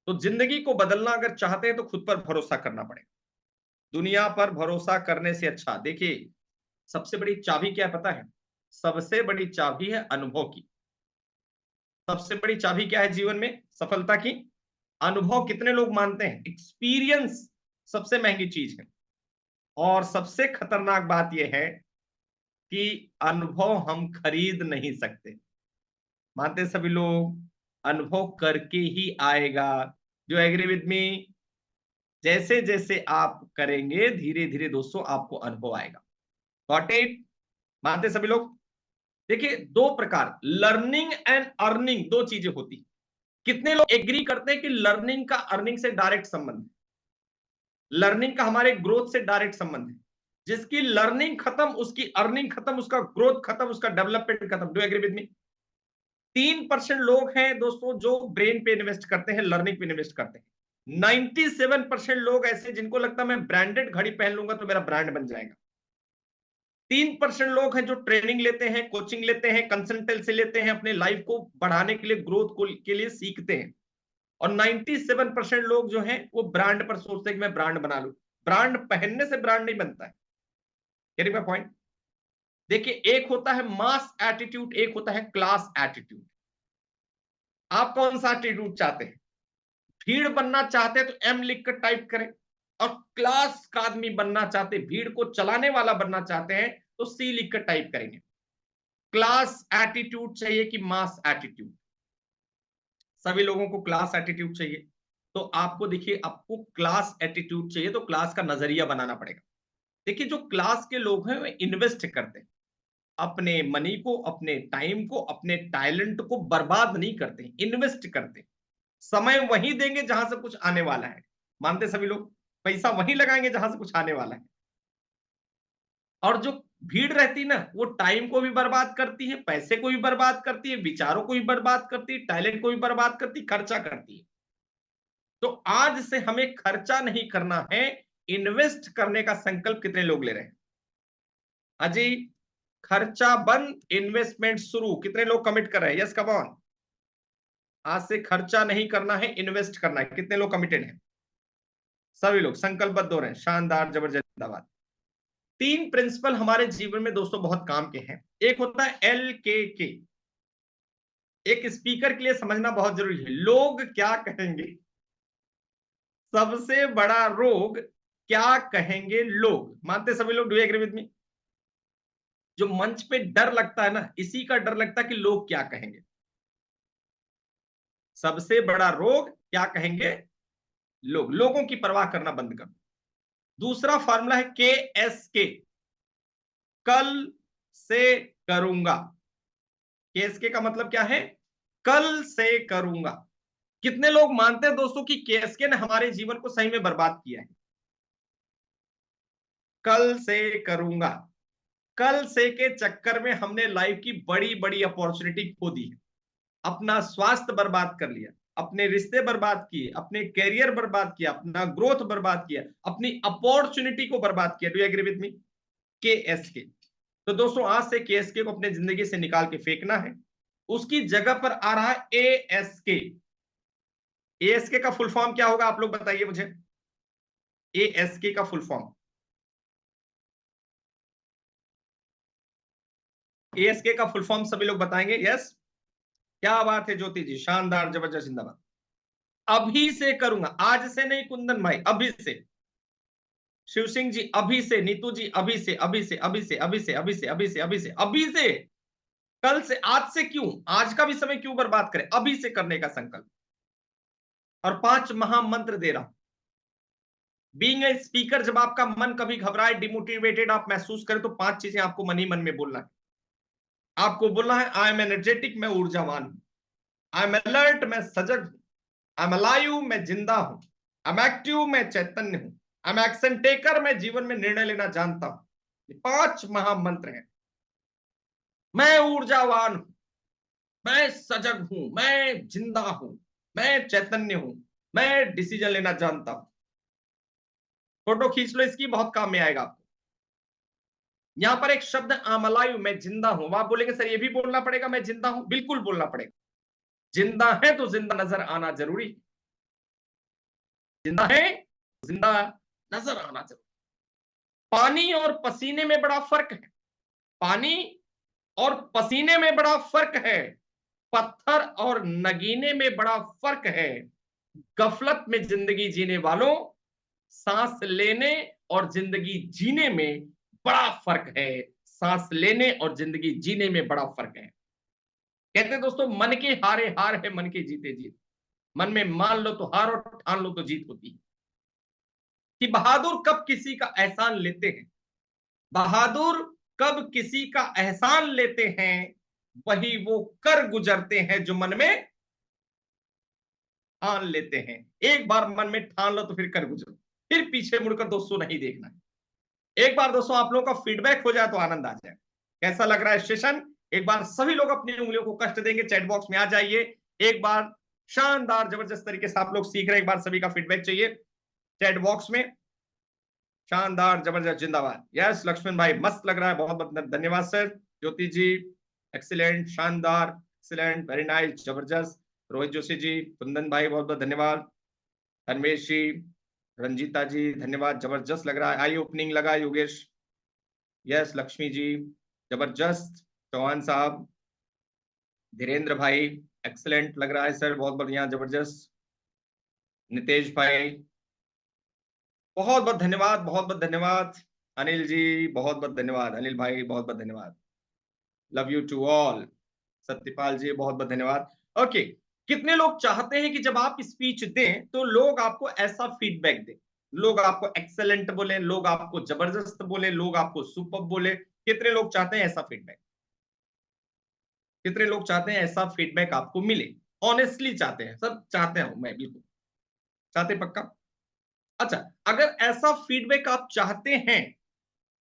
तो जिंदगी को बदलना अगर चाहते हैं तो खुद पर भरोसा करना पड़ेगा। दुनिया पर भरोसा करने से अच्छा, देखिए, सबसे बड़ी चाबी क्या है पता है? सबसे बड़ी चाबी है अनुभव की। सबसे बड़ी चाबी क्या है जीवन में सफलता की? अनुभव। कितने लोग मानते हैं एक्सपीरियंस सबसे महंगी चीज है? और सबसे खतरनाक बात यह है कि अनुभव हम खरीद नहीं सकते। मानते सभी लोग? अनुभव करके ही आएगा। जो एग्री विद मी? जैसे जैसे आप करेंगे धीरे धीरे दोस्तों आपको अनुभव आएगा। Got it? मानते सभी लोग? देखिए, दो प्रकार, लर्निंग एंड अर्निंग, दो चीजें होती। कितने लोग एग्री करते हैं कि लर्निंग का अर्निंग से डायरेक्ट संबंध है? लर्निंग का हमारे ग्रोथ से डायरेक्ट संबंध है। जिसकी लर्निंग खत्म, उसकी अर्निंग खत्म, उसका ग्रोथ खत्म, उसका डेवलपमेंट खत्म। डू एग्री विद मी? 3% लोग हैं दोस्तों जो ब्रेन पे इन्वेस्ट करते हैं, लर्निंग पे इन्वेस्ट करते हैं। 97% लोग ऐसे जिनको लगता है मैं ब्रांडेड घड़ी पहन लूंगा तो मेरा ब्रांड बन जाएगा। 3% लोग हैं जो ट्रेनिंग लेते हैं, कोचिंग लेते हैं, कंसल्टेंसी लेते हैं, अपने लाइफ को बढ़ाने के लिए, ग्रोथ को के लिए सीखते हैं। और 97% लोग जो हैं वो ब्रांड पर सोचते हैं कि मैं ब्रांड बना लूं। ब्रांड पहनने से ब्रांड नहीं बनता है। Carry my point? देखिए, एक होता है मास एटीट्यूड, एक होता है क्लास एटीट्यूड। आप कौन सा एटीट्यूड चाहते हैं? भीड़ बनना चाहते हैं तो एम लिख कर टाइप करें, और क्लास का आदमी बनना चाहते, भीड़ को चलाने वाला बनना चाहते हैं तो सी लिख कर टाइप करेंगे। क्लास एटीट्यूड चाहिए कि मास एटीट्यूड? सभी लोगों को क्लास एटीट्यूड चाहिए। तो आपको देखिए, आपको क्लास एटीट्यूड चाहिए तो क्लास का नजरिया बनाना पड़ेगा। देखिए, जो क्लास के लोग हैं वे इन्वेस्ट करते हैं अपने मनी को, अपने टाइम को, अपने टैलेंट को बर्बाद नहीं करते, इन्वेस्ट करते। समय वहीं देंगे जहां से कुछ आने वाला है। मानते सभी लोग? पैसा वहीं लगाएंगे जहां से कुछ आने वाला है। और जो भीड़ रहती ना, वो टाइम को भी बर्बाद करती है, पैसे को भी बर्बाद करती है, विचारों को भी बर्बाद करती है, टैलेंट को भी बर्बाद करती है, खर्चा करती है। तो आज से हमें खर्चा नहीं करना है, इन्वेस्ट करने का संकल्प कितने लोग ले रहे हैं? अजी, खर्चा बंद, इन्वेस्टमेंट शुरू, कितने लोग कमिट कर रहे हैं? Yes, come on. आज से खर्चा नहीं करना है, इन्वेस्ट करना है, कितने लोग कमिटेड हैं? सभी लोग संकल्पबद्ध हो रहे हैं। शानदार, जबरदस्त, जिंदाबाद। 3 प्रिंसिपल हमारे जीवन में दोस्तों बहुत काम के हैं। एक होता है LKK। एक स्पीकर के लिए समझना बहुत जरूरी है, लोग क्या कहेंगे। सबसे बड़ा रोग, क्या कहेंगे लोग। मानते सभी लोग? Do you agree with me? जो मंच पे डर लगता है ना, इसी का डर लगता है कि लोग क्या कहेंगे। सबसे बड़ा रोग, क्या कहेंगे लोग। लोगों की परवाह करना बंद कर। दूसरा फॉर्मूला है KSK, कल से करूंगा। KSK का मतलब क्या है? कल से करूंगा। कितने लोग मानते हैं दोस्तों कि KSK ने हमारे जीवन को सही में बर्बाद किया है? कल से करूंगा। कल से के चक्कर में हमने लाइफ की बड़ी बड़ी अपॉर्चुनिटी खो दी है, अपना स्वास्थ्य बर्बाद कर लिया, अपने रिश्ते बर्बाद किए, अपने कैरियर बर्बाद किया, अपना ग्रोथ बर्बाद किया, अपनी अपॉर्चुनिटी को बर्बाद किया। Do you agree with me? KSK। तो दोस्तों आज से KSK को अपने जिंदगी से निकाल के फेंकना है, उसकी जगह पर आ रहा है ASK। ASK का फुल फॉर्म क्या होगा, आप लोग बताइए मुझे। ASK का फुल फॉर्म, ASK का फुल फॉर्म सभी लोग बताएंगे? यस, क्या बात है ज्योति जी, शानदार, जबरदस्त, जिंदाबाद। अभी से करूंगा, आज से नहीं कुंदन भाई, अभी से। शिव सिंह जी अभी से, नीतू जी अभी से, अभी से, अभी से, अभी से, अभी से, अभी से, अभी से, अभी से, कल से, आज से क्यों, आज का भी समय क्यों बर्बाद करें, अभी से करने का संकल्प। और 5 महामंत्र दे रहा हूं। बीइंग ए स्पीकर, जब आपका मन कभी घबराए, डिमोटिवेटेड आप महसूस करें, तो 5 चीजें आपको मन ही मन में बोलना है। आपको बोलना है, आई एम एनर्जेटिक, मैं ऊर्जावान हूं। आई एम अलर्ट, मैं सजग हूं। आई एम अलाइव, मैं जिंदा हूं। आई एम एक्टिव, मैं चैतन्य हूं। आई एम एक्शन टेकर, मैं जीवन में निर्णय लेना जानता हूं। ये 5 महामंत्र हैं। मैं ऊर्जावान हूं, मैं सजग हूं, मैं जिंदा हूं, मैं चैतन्य हूं, मैं डिसीजन लेना जानता हूं। फोटो खींच लो इसकी, बहुत काम में आएगा आपको। यहां पर एक शब्द आमलायु, मैं जिंदा हूं। आप बोलेंगे सर ये भी बोलना पड़ेगा मैं जिंदा हूं? बिल्कुल बोलना पड़ेगा। जिंदा है तो जिंदा नजर आना जरूरी। जिंदा है, जिंदा नजर आना जरूरी। पानी और पसीने में बड़ा फर्क है। पानी और पसीने में बड़ा फर्क है। पत्थर और नगीने में बड़ा फर्क है। गफलत में जिंदगी जीने वालों, सांस लेने और जिंदगी जीने में बड़ा फर्क है। सांस लेने और जिंदगी जीने में बड़ा फर्क है। कहते हैं दोस्तों, मन के हारे हार है, मन के जीते जीत। मन में मान लो तो हार और ठान लो तो जीत होती है। कि बहादुर कब किसी का एहसान लेते हैं, बहादुर कब किसी का एहसान लेते हैं, वही वो कर गुजरते हैं जो मन में ठान लेते हैं। एक बार मन में ठान लो तो फिर कर गुजरो, फिर पीछे मुड़कर दोस्तों नहीं देखना है। एक बार दोस्तों आप लोगों का फीडबैक हो जाए तो आनंद आ जाए। कैसा लग रहा है सेशन? एक बार सभी लोग अपनी उंगलियों को कष्ट देंगे, चैट बॉक्स में आ जाइए। एक बार शानदार जबरदस्त तरीके से आप लोग सीख रहे हैं, एक बार सभी का फीडबैक चाहिए चैट बॉक्स में। शानदार जबरदस्त, जिंदाबाद। यस लक्ष्मण भाई, मस्त लग रहा है, बहुत बहुत धन्यवाद सर। ज्योति जी एक्सीलेंट, शानदार, एक्सीलेंट, वेरी नाइस, जबरदस्त। रोहित जोशी जी, कुंदन भाई बहुत बहुत धन्यवाद। धनवेश जी, रंजीता जी धन्यवाद, जबरदस्त लग रहा है, आई ओपनिंग लगा योगेश। यस लक्ष्मी जी जबरदस्त, चौहान साहब, धीरेन्द्र भाई एक्सीलेंट लग रहा है सर, बहुत बढ़िया, जबरदस्त। नितेश भाई बहुत बहुत धन्यवाद, बहुत बहुत धन्यवाद। अनिल जी बहुत बहुत धन्यवाद, अनिल भाई बहुत बहुत धन्यवाद। Love you to all. Satyapal ji बहुत बहुत धन्यवाद। ओके, कितने लोग चाहते हैं कि जब आप स्पीच दें तो लोग आपको ऐसा फीडबैक दें, लोग आपको एक्सेलेंट बोले, लोग आपको जबरदस्त बोले, लोग आपको सुपर बोले? कितने लोग चाहते हैं ऐसा फीडबैक? कितने लोग चाहते हैं ऐसा फीडबैक आपको मिले? ऑनेस्टली चाहते हैं? सब चाहते हूं मैं, बिल्कुल चाहते, पक्का? अच्छा, अगर ऐसा फीडबैक आप चाहते हैं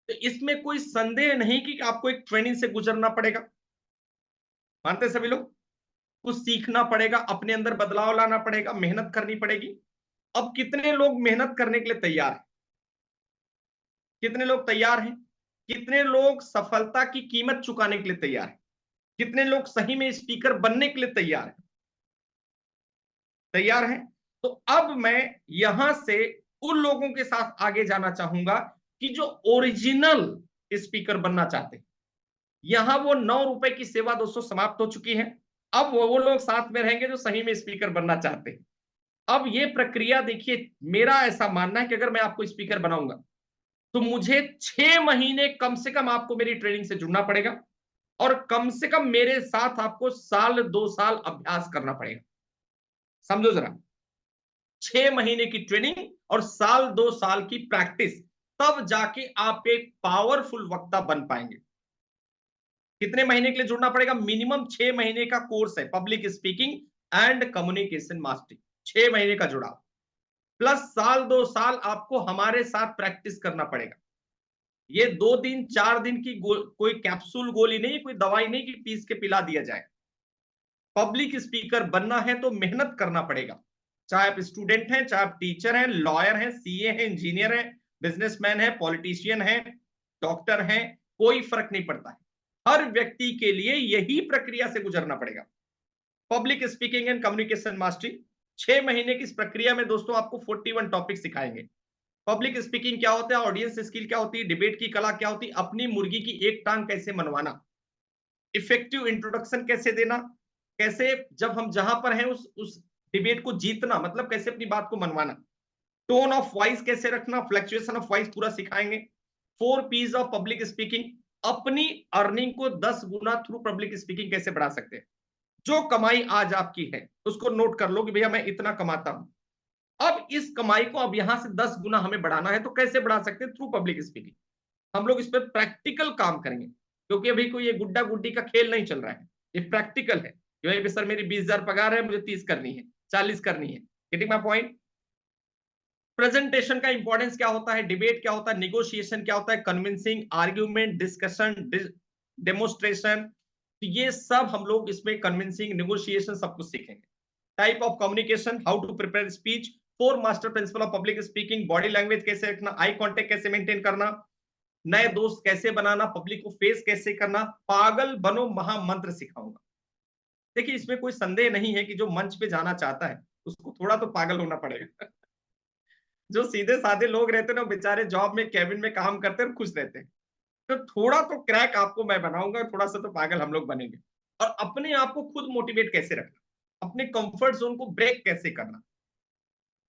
तो इसमें कोई संदेह नहीं कि आपको एक ट्रेनिंग से गुजरना पड़ेगा। मानते हैं सभी लोग? कुछ सीखना पड़ेगा, अपने अंदर बदलाव लाना पड़ेगा, मेहनत करनी पड़ेगी। अब कितने लोग मेहनत करने के लिए तैयार हैं? कितने लोग तैयार हैं? कितने लोग सफलता की कीमत चुकाने के लिए तैयार हैं? कितने लोग सही में स्पीकर बनने के लिए तैयार हैं? तैयार हैं? तो अब मैं यहां से उन लोगों के साथ आगे जाना चाहूंगा कि जो ओरिजिनल स्पीकर बनना चाहते हैं। यहां वो 9 रुपए की सेवा दोस्तों समाप्त हो चुकी है। अब वो लोग साथ में रहेंगे जो सही में स्पीकर बनना चाहते हैं। अब ये प्रक्रिया देखिए, मेरा ऐसा मानना है कि अगर मैं आपको स्पीकर बनाऊंगा तो मुझे 6 महीने कम से कम आपको मेरी ट्रेनिंग से जुड़ना पड़ेगा, और कम से कम मेरे साथ आपको साल 2 साल अभ्यास करना पड़ेगा। समझो जरा, 6 महीने की ट्रेनिंग और साल 2 साल की प्रैक्टिस, तब जाके आप एक पावरफुल वक्ता बन पाएंगे। कितने महीने के लिए जुड़ना पड़ेगा? मिनिमम 6 महीने का कोर्स है, public speaking and communication mastery. 6 महीने का जुड़ाव प्लस साल 2 साल आपको हमारे साथ प्रैक्टिस करना पड़ेगा। ये 2 दिन 4 दिन की कोई कैप्सूल गोली नहीं, कोई दवाई नहीं कि पीस के पिला दिया जाए। पब्लिक स्पीकर बनना है तो मेहनत करना पड़ेगा, चाहे आप स्टूडेंट हैं, चाहे आप टीचर हैं, लॉयर हैं, सीए हैं, इंजीनियर हैं, बिजनेसमैन हैं, पॉलिटिशियन हैं, डॉक्टर हैं, कोई फर्क नहीं पड़ता है। हर व्यक्ति के लिए यही प्रक्रिया से गुजरना पड़ेगा। Public speaking and communication mastery 6 महीने की इस प्रक्रिया में दोस्तों आपको 41 टॉपिक सिखाएंगे। पब्लिक स्पीकिंग क्या होता है, ऑडियंस स्किल क्या होती है, डिबेट की कला क्या होती है, अपनी मुर्गी की एक टांग कैसे मनवाना, इफेक्टिव इंट्रोडक्शन कैसे देना, कैसे जब हम जहां पर हैं उस डिबेट को जीतना, मतलब कैसे अपनी बात को मनवाना, टोन ऑफ वॉइस कैसे रखना, फ्लक्चुएशन ऑफ वॉइस पूरा सिखाएंगे। 4 पीस ऑफ पब्लिक स्पीकिंग, अपनी अर्निंग को 10 गुना थ्रू पब्लिक स्पीकिंग कैसे बढ़ा सकते हैं। जो कमाई आज आपकी है उसको नोट कर लो कि भैया मैं इतना कमाता हूं, अब इस कमाई को अब यहां से 10 गुना हमें बढ़ाना है, तो कैसे बढ़ा सकते हैं, थ्रू पब्लिक स्पीकिंग। हम लोग इस पर प्रैक्टिकल काम करेंगे, क्योंकि अभी कोई ये गुड्डा गुड्डी का खेल नहीं चल रहा है, ये प्रैक्टिकल है। जो है सर मेरी 20,000 पगार है, मुझे 30 करनी है, 40 करनी है, गेटिंग माय पॉइंट। प्रेजेंटेशन का इंपॉर्टेंस क्या होता है, डिबेट क्या होता है, निगोशिएशन क्या होता है, कन्विंसिंग, आर्ग्यूमेंट, डिस्कशन, डेमोस्ट्रेशन, तो ये सब हम लोग इसमें कन्विंसिंग, निगोशिएशन सब कुछ सीखेंगे। Type of communication, how to prepare speech, 4 master principle of public speaking, body language कैसे रखना, आई कांटेक्ट कैसे मेंटेन करना, नए दोस्त कैसे बनाना, पब्लिक को फेस कैसे करना, पागल बनो महामंत्र सिखाऊंगा। देखिए इसमें कोई संदेह नहीं है कि जो मंच पे जाना चाहता है उसको थोड़ा तो पागल होना पड़ेगा। जो सीधे साधे लोग रहते हैं ना, बेचारे जॉब में कैबिन में काम करते हैं, खुश रहते हैं। तो थोड़ा तो क्रैक आपको मैं बनाऊंगा, थोड़ा सा तो पागल हम लोग बनेंगे। और अपने आप को खुद मोटिवेट कैसे रखना, अपने कंफर्ट जोन को ब्रेक कैसे करना,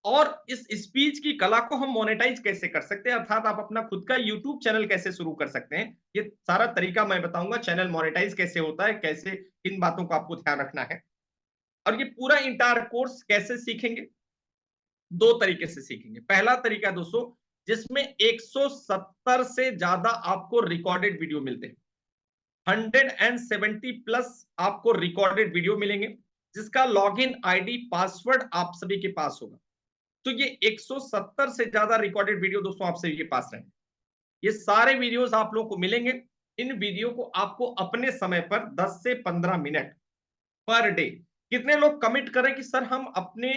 और इस स्पीच की कला को हम मोनेटाइज कैसे कर सकते हैं, अर्थात आप अपना खुद का यूट्यूब चैनल कैसे शुरू कर सकते हैं, ये सारा तरीका मैं बताऊंगा। चैनल मोनेटाइज कैसे होता है, कैसे किन बातों को आपको ध्यान रखना है, और ये पूरा इंटायर कोर्स कैसे सीखेंगे। 2 तरीके से सीखेंगे। पहला तरीका दोस्तों, जिसमें 170 से ज्यादा आपको रिकॉर्डेड वीडियो मिलते हैं, 170 प्लस आपको रिकॉर्डेड वीडियो मिलेंगे, जिसका लॉगिन आईडी पासवर्ड आप सभी के पास होगा। तो ये 170 से ज्यादा रिकॉर्डेड वीडियो दोस्तों आप सभी के पास रहेंगे। ये सारे वीडियोस आप लोगों को मिलेंगे। इन वीडियो को आपको अपने समय पर 10 से 15 मिनट पर डे, कितने लोग कमिट करें कि सर हम अपने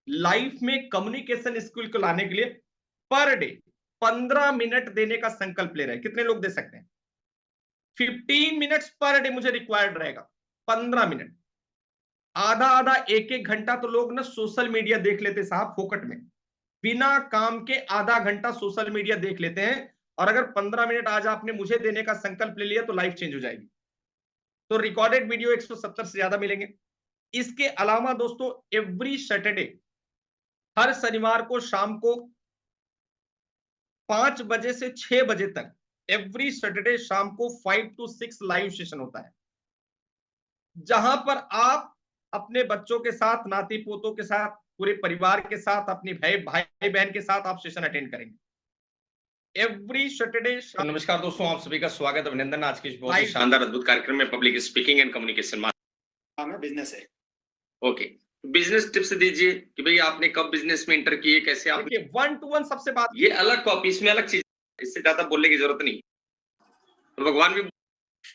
लाइफ में कम्युनिकेशन स्किल को लाने के लिए पर डे 15 मिनट देने का संकल्प ले रहे हैं, कितने लोग दे सकते हैं? 15 मिनट्स पर डे मुझे रिक्वायर्ड रहेगा, 15 मिनट। आधा आधा एक एक घंटा तो लोग ना सोशल मीडिया देख लेते साहब, फोकट में बिना काम के आधा घंटा सोशल मीडिया देख लेते हैं। और अगर 15 मिनट आज आपने मुझे देने का संकल्प ले लिया तो लाइफ चेंज हो जाएगी। तो रिकॉर्डेड वीडियो 170 से ज्यादा मिलेंगे। इसके अलावा दोस्तों एवरी सैटरडे, हर शनिवार को शाम को 5 बजे से 6 बजे तक, एवरी सैटरडे शाम को 5 to 6 लाइव सेशन होता है, जहां पर आप अपने बच्चों के साथ, नाती पोतों के साथ, पूरे परिवार के साथ, अपनी भाई बहन के साथ आप सेशन अटेंड करेंगे एवरी सैटरडे। तो नमस्कार दोस्तों, आप सभी का स्वागत, अभिनंदन आज के इस बहुत ही शानदार अद्भुत कार्यक्रम में, पब्लिक स्पीकिंग एंड कम्युनिकेशन में बिजनेस है। ओके, बिजनेस टिप्स दीजिए कि भाई आपने कब बिजनेस में एंटर किए, कैसे आप 1 to 1 सबसे बात, ये अलग टॉपिक, इसमें अलग चीज, इससे ज्यादा बोलने की जरूरत नहीं। तो भगवान भी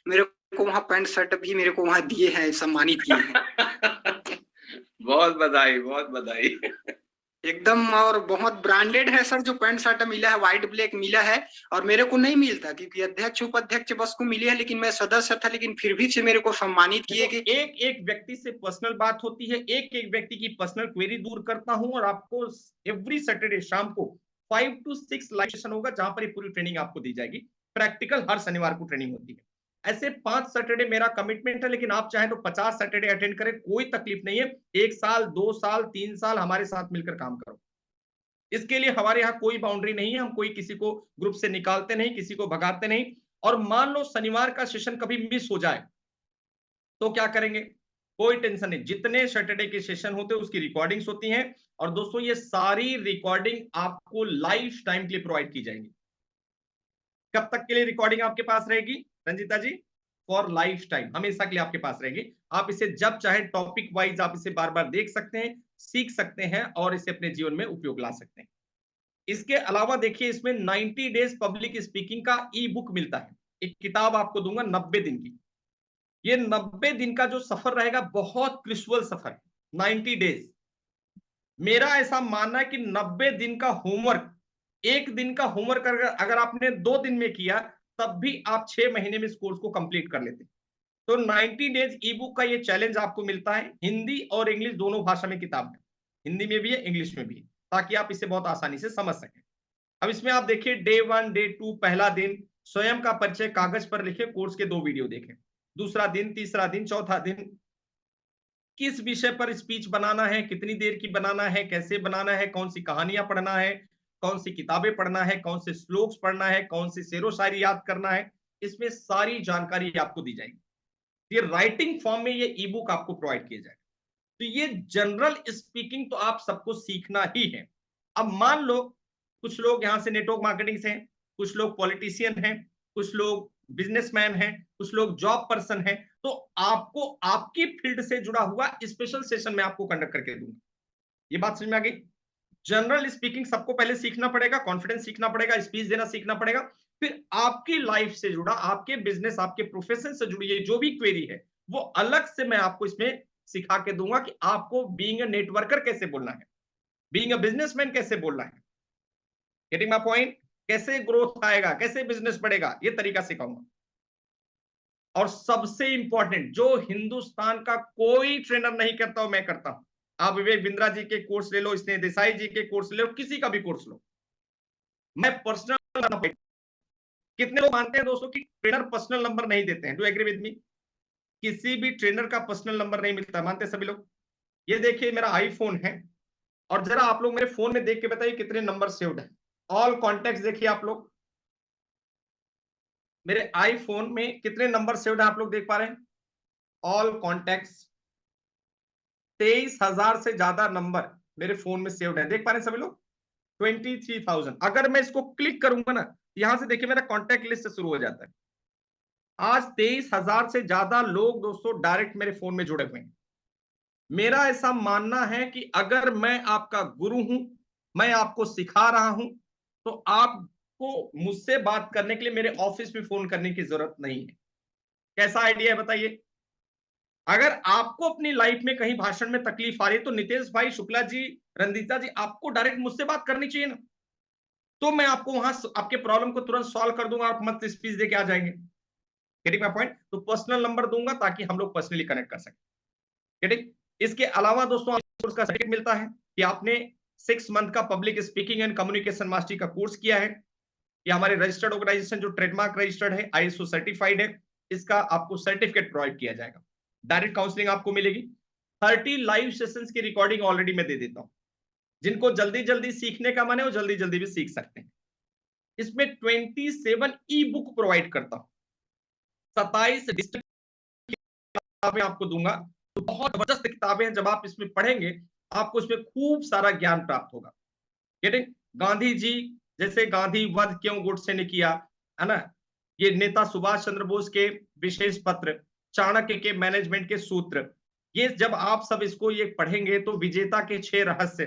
मेरे को वहाँ पैंट शर्ट भी मेरे को वहाँ दिए हैं, सम्मानित किए हैं। बहुत बधाई, बहुत बधाई। एकदम, और बहुत ब्रांडेड है सर, जो पैंट शर्ट मिला है, व्हाइट ब्लैक मिला है। और मेरे को नहीं मिलता क्योंकि अध्यक्ष उपाध्यक्ष बस को मिली है, लेकिन मैं सदस्य था, लेकिन फिर भी से मेरे को सम्मानित किए कि एक एक व्यक्ति से पर्सनल बात होती है, एक एक व्यक्ति की पर्सनल क्वेरी दूर करता हूं, और आपको एवरी सैटरडे शाम को 5 to 6 लाइव सेशन होगा, जहां पर ये पूरी ट्रेनिंग आपको दी जाएगी। प्रैक्टिकल हर शनिवार को ट्रेनिंग होती है। ऐसे 5 सैटरडे मेरा कमिटमेंट है, लेकिन आप चाहें तो 50 सैटरडे अटेंड करें, कोई तकलीफ नहीं है। 1 साल, 2 साल, 3 साल हमारे साथ मिलकर काम करो। इसके लिए हमारे यहाँ कोई बाउंड्री नहीं है, हम कोई किसी को ग्रुप से निकालते नहीं, किसी को भगाते नहीं। और मान लो शनिवार का सेशन कभी मिस हो जाए तो क्या करेंगे? कोई टेंशन नहीं, जितने सैटरडे के सेशन होते हैं उसकी रिकॉर्डिंग्स होती हैं। और दोस्तों ये सारी रिकॉर्डिंग आपको लाइफ टाइम के लिए प्रोवाइड की जाएंगी। कब तक के लिए रिकॉर्डिंग आपके पास रहेगी रंजीता जी? फॉर लाइफ टाइम, हमेशा के लिए आपके पास रहेगी। आप इसे जब चाहे टॉपिक वाइज आप इसे बार बार देख सकते हैं, सीख सकते हैं, और इसे अपने जीवन में उपयोग ला सकते हैं। इसके अलावा देखिए इसमें 90 डेज पब्लिक स्पीकिंग का ई बुक मिलता है। एक किताब आपको दूंगा 90 दिन की। ये 90 दिन का जो सफर रहेगा बहुत क्रिशुअल सफर है, 90 डेज। मेरा ऐसा मानना है कि 90 दिन का होमवर्क, एक दिन का होमवर्क अगर आपने 2 दिन में किया तब भी आप 6 महीने में इस कोर्स को कंप्लीट कर लेते। तो 90 डेज ई बुक का ये चैलेंज आपको मिलता है। हिंदी और इंग्लिश दोनों भाषा में किताब है, हिंदी में भी है, इंग्लिश में भी है, ताकि आप इसे बहुत आसानी से समझ सकें। अब इसमें आप देखिए डे 1, डे 2, पहला दिन स्वयं का परिचय कागज पर लिखे, कोर्स के 2 वीडियो देखें। दूसरा दिन, तीसरा दिन, चौथा दिन किस विषय पर स्पीच बनाना है, कितनी देर की बनाना है, कैसे बनाना है, कौन सी कहानियां पढ़ना है, कौन सी किताबें पढ़ना है, कौन से श्लोक्स पढ़ना है, कौन सी शेरो शायरी याद करना है, इसमें सारी जानकारी आपको दी जाएगी। ये राइटिंग फॉर्म में ये ई बुक आपको प्रोवाइड किया जाएगा। तो ये जनरल स्पीकिंग तो आप सबको सीखना ही है। अब मान लो कुछ लोग यहां से नेटवर्क मार्केटिंग से हैं, कुछ लोग पॉलिटिशियन हैं, कुछ लोग बिजनेसमैन हैं, कुछ लोग जॉब पर्सन हैं, तो आपको आपकी फील्ड से जुड़ा हुआ स्पेशल सेशन में आपको कंडक्ट करके दूंगा। ये बात समझ में आ गई? जनरल स्पीकिंग सबको पहले सीखना पड़ेगा, कॉन्फिडेंस सीखना पड़ेगा, स्पीच देना सीखना पड़ेगा, फिर आपकी लाइफ से जुड़ा, आपके बिजनेस, आपके प्रोफेशन से जुड़ी जो भी क्वेरी है वो अलग से मैं आपको इसमें सिखा के दूंगा कि आपको बीइंग अ नेटवर्कर कैसे बोलना है, बीइंग अ बिजनेसमैन कैसे बोलना है। Getting my point? कैसे ग्रोथ आएगा, कैसे बिजनेस बढ़ेगा, ये तरीका सिखाऊंगा। और सबसे इंपॉर्टेंट, जो हिंदुस्तान का कोई ट्रेनर नहीं करता हो मैं करता हूं। आप विवेक बिंद्रा जी के कोर्स ले लो, स्नेह देसाई जी के कोर्स ले लो, किसी का भी कोर्स लो, मैं पर्सनल। कितने लोग मानते हैं दोस्तों कि ट्रेनर पर्सनल नंबर नहीं देते हैं? Do agree with me? किसी भी ट्रेनर का पर्सनल नंबर नहीं मिलता, मानते हैं सभी लोग? ये देखिए मेरा आईफोन है, और जरा आप लोग मेरे फोन में देख के बताइए कितने नंबर सेव्ड है। ऑल कॉन्टेक्ट देखिए आप लोग, मेरे आईफोन में कितने नंबर सेव्ड है आप लोग देख पा रहे हैं? ऑल कॉन्टेक्ट्स 23,000 से ज्यादा नंबर मेरे फोन में सेव्ड है, देख पा रहे हैं सभी लोग? 23,000। अगर मैं इसको क्लिक करूंगा ना, यहां से देखिए मेरा कॉन्टेक्ट लिस्ट शुरू हो जाता है। आज 23,000 से ज्यादा लोग दोस्तों डायरेक्ट मेरे फोन में जुड़े हुए हैं। मेरा ऐसा मानना है कि अगर मैं आपका गुरु हूं, मैं आपको सिखा रहा हूं, तो आपको मुझसे बात करने के लिए मेरे ऑफिस में फोन करने की जरूरत नहीं है। कैसा आइडिया है बताइए? अगर आपको अपनी लाइफ में कहीं भाषण में तकलीफ आ रही है तो नितेश भाई, शुक्ला जी, रंजीता जी, आपको डायरेक्ट मुझसे बात करनी चाहिए ना। तो मैं आपको वहां आपके प्रॉब्लम को तुरंत सॉल्व कर दूंगा, आप मत स्पीच देके आ जाएंगे। Getting my point? तो पर्सनल नंबर दूंगा ताकि हम लोग पर्सनली कनेक्ट कर सकें। गेटिंग? इसके अलावा दोस्तों आपको उसका सर्टिफिकेट मिलता है कि आपने 6 मंथ का public speaking and communication mastery का कोर्स किया है। ये हमारे रजिस्टर्ड ऑर्गेनाइजेशन जो ट्रेडमार्क रजिस्टर्ड है, आईएसओ सर्टिफाइड है, इसका आपको सर्टिफिकेट प्रोवाइड किया जाएगा। डायरेक्ट काउंसलिंग आपको मिलेगी। 30 लाइव सेशंस की रिकॉर्डिंग ऑलरेडी मैं दे देता हूं। जिनको जल्दी जल्दी सीखने का मन है वो जल्दी जल्दी भी सीख सकते हैं। इसमें 27 ई बुक प्रोवाइड करता हूं, 27 डिजिटल किताबें आपको दूंगा। तो बहुत जबरदस्त किताबें हैं, जब आप इसमें पढ़ेंगे आपको इसमें खूब सारा ज्ञान प्राप्त होगा। गेटिंग? गांधी जी जैसे गांधी वध क्यों गुटसे ने किया, है ना, ये नेता सुभाष चंद्र बोस के विशेष पत्र, चाणक्य के मैनेजमेंट के सूत्र, ये जब आप सब इसको ये पढ़ेंगे तो विजेता के 6 रहस्य,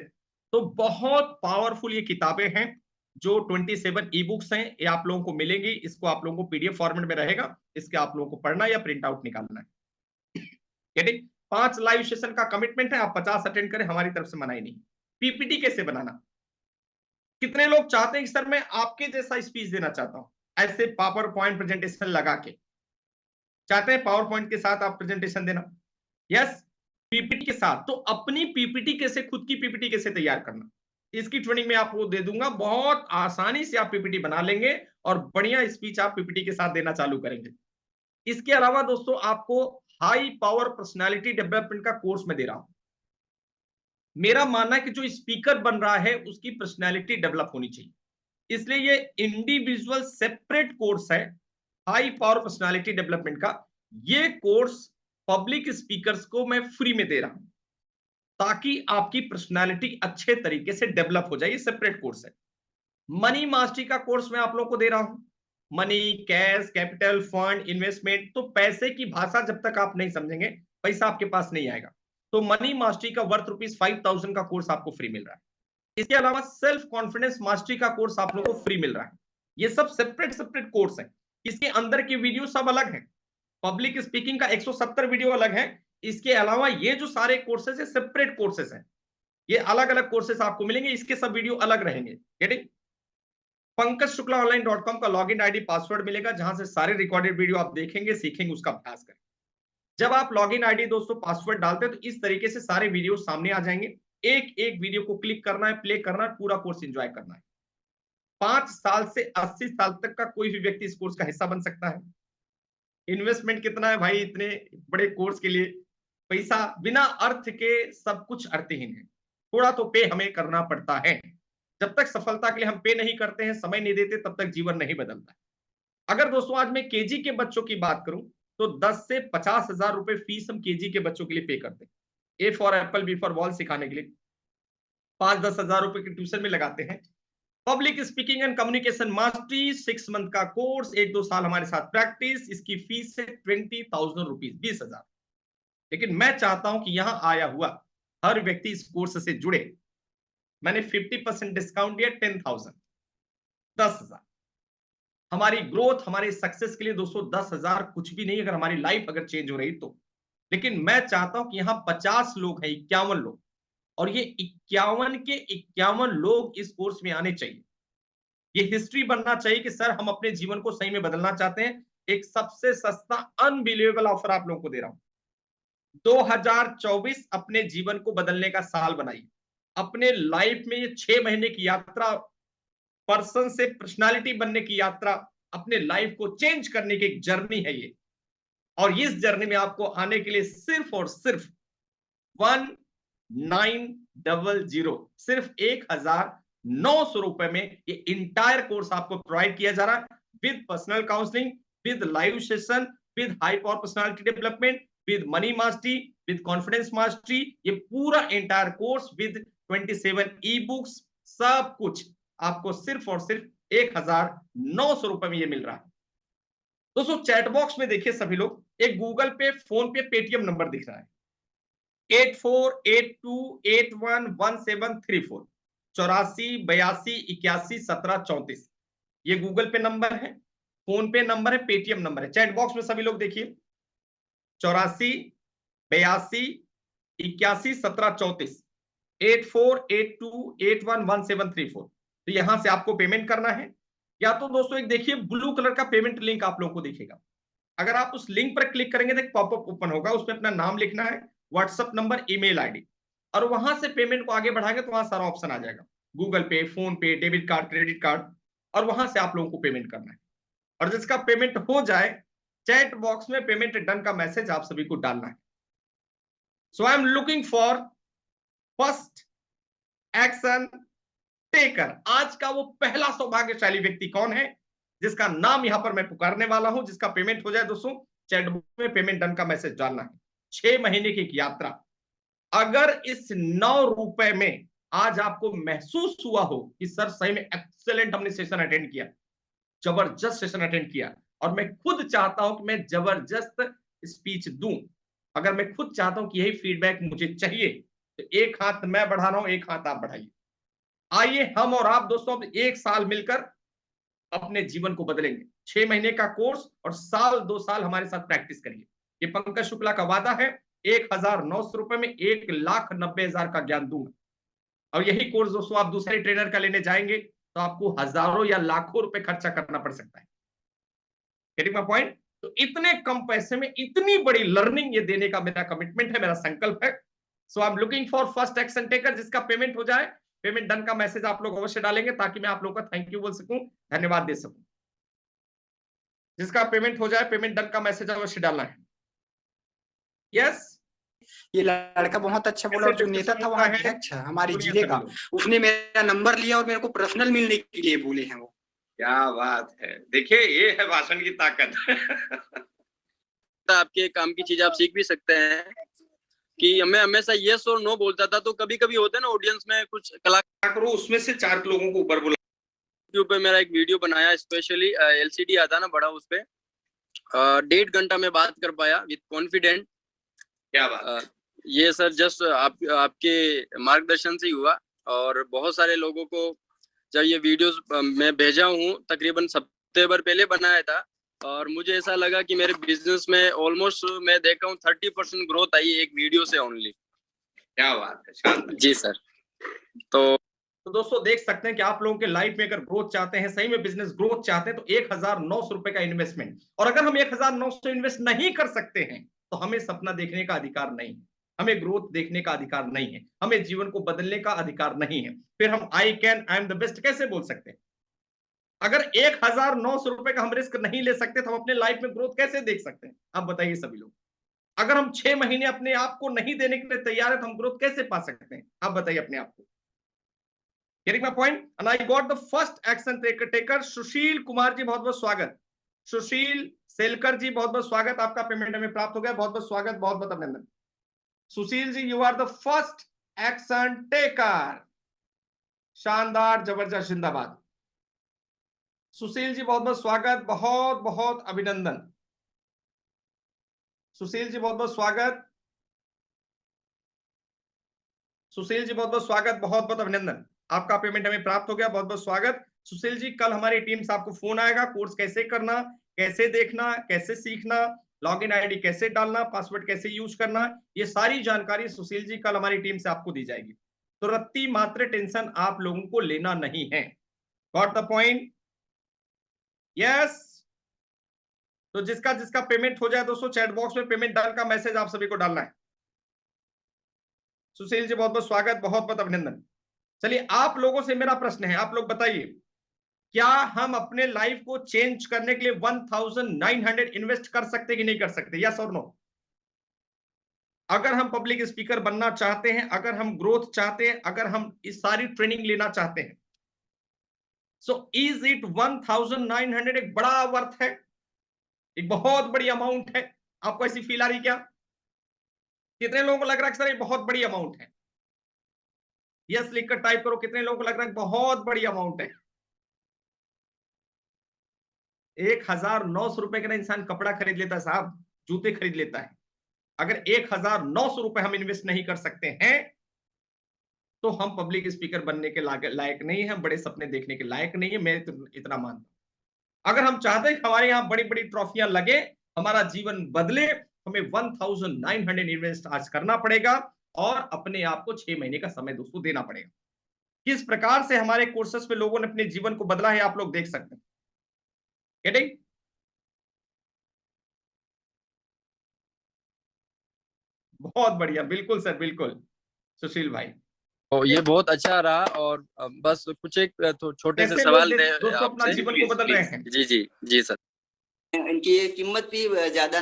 तो बहुत पावरफुल ये किताबें हैं। जो 27 ई बुक्स हैं ये आप लोगों को मिलेंगी। इसको आप लोगों को पीडीएफ फॉर्मेट में रहेगा, इसके आप लोगों को पढ़ना या प्रिंट आउट निकालना है। गेटिंग? 5 लाइव सेशन का कमिटमेंट है, आप 50 अटेंड करें, हमारी तरफ से मना ही नहीं। पीपीटी कैसे बनाना? कितने लोग चाहते हैं कि सर मैं आपके जैसा स्पीच देना चाहता हूं, ऐसे पावर पॉइंट प्रेजेंटेशन लगा के? चाहते हैं पावर पॉइंट के साथ आप प्रेजेंटेशन देना? यस, पीपीटी के साथ। तो अपनी पीपीटी कैसे, खुद की पीपीटी कैसे तैयार करना, इसकी ट्रेनिंग में आपको दे दूंगा। बहुत आसानी से आप पीपीटी बना लेंगे और बढ़िया स्पीच आप पीपीटी के साथ देना चालू करेंगे। इसके अलावा दोस्तों आपको हाई पावर पर्सनालिटी डेवलपमेंट का कोर्स मैं दे रहा हूं। मेरा मानना है कि जो स्पीकर बन रहा है उसकी पर्सनैलिटी डेवलप होनी चाहिए, इसलिए ये इंडिविजुअल सेपरेट कोर्स है हाई पावर पर्सनालिटी डेवलपमेंट का। ये कोर्स पब्लिक स्पीकर्स को मैं फ्री में दे रहा हूं ताकि आपकी पर्सनालिटी अच्छे तरीके से डेवलप हो जाए। ये सेपरेट कोर्स है। मनी मास्टरी का कोर्स मैं आप लोगों को दे रहा हूं। Money, cash, capital, fund, investment, तो पैसे की भाषा जब तक आप नहीं समझेंगे पैसा आपके पास नहीं आएगा। तो मनी मास्टरी का वर्थ ₹5,000 का कोर्स आपको फ्री मिल रहा है। इसके अलावा सेल्फ कॉन्फिडेंस मास्टरी का कोर्स आप लोगों को फ्री मिल रहा है। ये सब सेपरेट कोर्स है। इसके अंदर की वीडियो सब अलग है। पब्लिक स्पीकिंग का 170 वीडियो अलग है। इसके अलावा ये जो सारे कोर्सेज है सेपरेट कोर्सेज हैं। ये अलग अलग कोर्सेज आपको मिलेंगे, इसके सब वीडियो अलग रहेंगे। गेटिंग? pankajshuklaonline.com का लॉगिन आईडी पासवर्ड मिलेगा, जहां से सारे रिकॉर्डेड वीडियो आप देखेंगे, सीखेंगे, उसका अभ्यास करें। जब आप लॉगिन आईडी दोस्तों पासवर्ड डालते हैं तो इस तरीके से सारे वीडियो सामने आ जाएंगे। एक एक वीडियो को क्लिक करना है, प्ले करना है, पूरा कोर्स एंजॉय करना है। 5 साल से 80 साल तक का कोई भी व्यक्ति इस कोर्स का हिस्सा बन सकता है। इन्वेस्टमेंट कितना है भाई इतने बड़े कोर्स के लिए? पैसा बिना अर्थ के सब कुछ अर्थहीन है। थोड़ा तो पे हमें करना पड़ता है। जब तक सफलता के लिए हम पे नहीं करते हैं, समय नहीं देते, तब तक जीवन नहीं बदलता। अगर दोस्तों आज मैं केजी के बच्चों की बात करूं तो 10 से 50,000 रुपए फीस हम केजी के बच्चों के लिए पे करते हैं। A for apple, B for ball सिखाने के लिए 5-10 हजार रुपए की ट्यूशन में लगाते हैं। Public speaking and communication mastery 6 month का कोर्स, 1-2 साल हमारे साथ प्रैक्टिस, इसकी फीस है 20,000 रुपीज, 20,000। लेकिन मैं चाहता हूं कि यहां आया हुआ हर व्यक्ति इस कोर्स से जुड़े। मैंने 50% डिस्काउंट दिया, 10,000, 10,000। हमारी ग्रोथ, हमारे सक्सेस के लिए दोस्तों 10,000 कुछ भी नहीं, अगर हमारी लाइफ अगर चेंज हो रही तो। लेकिन मैं चाहता हूं कि यहां 50 लोग हैं, 51 लोग, और ये 51 के 51 लोग इस कोर्स में आने चाहिए। ये हिस्ट्री बनना चाहिए कि सर हम अपने जीवन को सही में बदलना चाहते हैं। एक सबसे सस्ता अनबिलीवेबल ऑफर आप लोगों को दे रहा हूं। 2024 अपने जीवन को बदलने का साल बनाइए। अपने लाइफ में ये 6 महीने की यात्रा, पर्सन से पर्सनालिटी बनने की यात्रा, अपने लाइफ को चेंज करने की एक जर्नी है ये। और इस जर्नी में आपको आने के लिए सिर्फ और सिर्फ 1900, सिर्फ 1,900 रुपए में ये इंटायर कोर्स आपको प्रोवाइड किया जा रहा है, with personal counselling, with live session, with high power personality development, with money mastery, with confidence mastery. ये पूरा entire course with 27 e books, सब कुछ आपको सिर्फ और सिर्फ 1,900 रुपए में ये मिल रहा है। दोस्तों चैट बॉक्स में देखिए सभी लोग, एक गूगल पे, फोन पे, पेटीएम नंबर दिख रहा है 8482811734, 8482811734। ये गूगल पे नंबर है, फोन पे नंबर है, पेटीएम नंबर है। चैट बॉक्स में सभी लोग देखिए 8482811734, 8482811734। तो यहां से आपको पेमेंट करना है। या तो दोस्तों एक देखिए ब्लू कलर का पेमेंट लिंक आप लोगों को दिखेगा। अगर आप उस लिंक पर क्लिक करेंगे तो एक पॉपअप ओपन होगा, उसमें अपना नाम लिखना है, व्हाट्सएप नंबर, ईमेल आईडी, और वहां से पेमेंट को आगे बढ़ाएंगे तो वहां सारा ऑप्शन आ जाएगा, गूगल पे, फोन पे, डेबिट कार्ड, क्रेडिट कार्ड, और वहां से आप लोगों को पेमेंट करना है। और जिसका पेमेंट हो जाए, चैट बॉक्स में पेमेंट डन का मैसेज आप सभी को डालना है। So I am looking for first action taker. आज का वो पहला सौभाग्यशाली व्यक्ति कौन है जिसका नाम यहां पर मैं पुकारने वाला हूं, जिसका पेमेंट हो जाए दोस्तों, चैट बॉक्स में पेमेंट डन का मैसेज डालना है। 6 महीने की एक यात्रा। अगर इस 9 रुपए में आज आपको महसूस हुआ हो कि सर सही में एक्सेलेंट हमने सेशन अटेंड किया, जबरदस्त सेशन अटेंड किया, और मैं खुद चाहता हूं कि मैं जबरदस्त स्पीच दूं, अगर मैं खुद चाहता हूं कि यही फीडबैक मुझे चाहिए, तो एक हाथ मैं बढ़ा रहा हूं, एक हाथ आप बढ़ाइए। आइए हम और आप दोस्तों एक साल मिलकर अपने जीवन को बदलेंगे। 6 महीने का कोर्स और साल 2 साल हमारे साथ प्रैक्टिस करिए। ये पंकज शुक्ला का वादा है, 1,900 रुपए में 1,90,000 का ज्ञान दूंगा। और यही कोर्स दोस्तों आप दूसरे ट्रेनर का लेने जाएंगे तो आपको हजारों या लाखों रुपए खर्चा करना पड़ सकता है। Getting my point? तो इतने कम पैसे में इतनी बड़ी लर्निंग ये देने का मेरा कमिटमेंट है, मेरा संकल्प है। So I am looking for first action taker, जिसका पेमेंट हो जाए, पेमेंट डन का मैसेज आप लोग अवश्य डालेंगे ताकि मैं आप लोगों का थैंक यू बोल सकूं, धन्यवाद दे सकूं। जिसका पेमेंट हो जाए, पेमेंट डन का मैसेज अवश्य डालना है। यस, ये लड़का बहुत अच्छा बोला, और जो नेता था वहाँ अध्यक्ष हमारे जिले का, उसने मेरा नंबर लिया और मेरे को पर्सनल मिलने के लिए बोले हैं वो। क्या बात है, देखिए ये है भाषण की ताकत। आपके काम की चीज आप सीख भी सकते हैं कि मैं हमेशा यस और नो बोलता था, तो कभी कभी होता है ना ऑडियंस में कुछ कलाकार, उसमें से 4 लोगों को ऊपर बुला। यूट्यूब पे मेरा एक वीडियो बनाया, स्पेशली एलसीडी आता ना बड़ा, उस पे 1.5 घंटा में बात कर पाया विद कॉन्फिडेंट। क्या बात ये सर जस्ट आपके मार्गदर्शन से ही हुआ, और बहुत सारे लोगों को जब ये वीडियोस मैं भेजा हूँ, तकरीबन सितंबर पहले बनाया था, और मुझे ऐसा लगा कि मेरे बिजनेस में ऑलमोस्ट मैं देखा हूँ 30% ग्रोथ आई एक वीडियो से ओनली। क्या बात है, शानदार। जी सर। तो दोस्तों देख सकते हैं कि आप लोगों के लाइफ में अगर ग्रोथ चाहते हैं, सही में बिजनेस ग्रोथ चाहते हैं, तो 1900 रुपए का इन्वेस्टमेंट, और अगर हम 1900 इन्वेस्ट नहीं कर सकते हैं तो हमें सपना देखने का अधिकार नहीं है, हमें ग्रोथ देखने का अधिकार नहीं है, हमें जीवन को बदलने का अधिकार नहीं है। फिर हम आई एम द बेस्ट कैसे बोल सकते हैं? अगर 1900 रुपए का हम रिस्क नहीं ले सकते तो हम अपने लाइफ में ग्रोथ कैसे देख सकते हैं? आप बताइए सभी लोग। अगर हम 6 महीने अपने आप को नहीं देने के लिए तैयार है तो हम ग्रोथ कैसे पा सकते हैं? आप बताइए अपने आप को। Getting my point? And I got the first action taker Sushil Kumar ji, बहुत बहुत स्वागत। सुशील सेलकर जी, बहुत बहुत स्वागत, आपका पेमेंट हमें प्राप्त हो गया, बहुत बहुत स्वागत, बहुत बहुत अभिनंदन। Sushil ji, you are the first action taker. शानदार, जबरदस्त, जिंदाबाद। सुशील जी बहुत बहुत स्वागत, बहुत बहुत अभिनंदन। सुशील जी बहुत बहुत स्वागत। सुशील जी बहुत बहुत स्वागत, बहुत बहुत अभिनंदन, आपका पेमेंट हमें प्राप्त हो गया, बहुत बहुत स्वागत। सुशील जी, कल हमारी टीम से आपको फोन आएगा, कोर्स कैसे करना, कैसे देखना, कैसे सीखना, लॉगिन आईडी कैसे डालना, पासवर्ड कैसे यूज करना, ये सारी जानकारी सुशील जी कल हमारी टीम से आपको दी जाएगी। तो रत्ती मात्र टेंशन आप लोगों को लेना नहीं है। Got the point? यस। तो जिसका जिसका पेमेंट हो जाए दोस्तों, चैट बॉक्स में पेमेंट डाल का मैसेज आप सभी को डालना है। सुशील जी बहुत बहुत स्वागत, बहुत बहुत अभिनंदन। चलिए, आप लोगों से मेरा प्रश्न है, आप लोग बताइए, क्या हम अपने लाइफ को चेंज करने के लिए 1900 इन्वेस्ट कर सकते कि नहीं कर सकते? यस और नो? अगर हम पब्लिक स्पीकर बनना चाहते हैं, अगर हम ग्रोथ चाहते हैं, अगर हम इस सारी ट्रेनिंग लेना चाहते हैं, सो इज इट 1900 एक बड़ा वर्थ है, एक बहुत बड़ी अमाउंट है? आपको ऐसी फील आ रही क्या? कितने लोगों को लग रहा है सर ये बहुत बड़ी अमाउंट है? यस लिखकर टाइप करो, कितने लोगों को लग रहा है बहुत बड़ी अमाउंट है? 1900 रुपए का इंसान कपड़ा खरीद लेता है साहब, जूते खरीद लेता है। अगर 1900 रुपए हम इन्वेस्ट नहीं कर सकते हैं तो हम पब्लिक स्पीकर बनने के लायक नहीं है, बड़े सपने देखने के लायक नहीं है, मैं इतना मानता हूं। अगर हम चाहते हैं कि हमारे यहाँ बड़ी बड़ी ट्रॉफियां लगे, हमारा जीवन बदले, हमें 1900 इन्वेस्ट आज करना पड़ेगा और अपने आप को 6 महीने का समय दोस्तों देना पड़ेगा। किस प्रकार से हमारे कोर्सेस पे लोगों ने अपने जीवन को बदला है आप लोग देख सकते हैं। गेटिंग? बहुत बढ़िया, बिल्कुल सर, बिल्कुल सुशील भाई। तो ये बहुत अच्छा रहा, और बस कुछ एक छोटे से कैसे सवाल लोग थे दोस्तों अपना आपसे। जीवन को बदल रहे हैं? जी जी जी सर। इनकी कीमत भी ज्यादा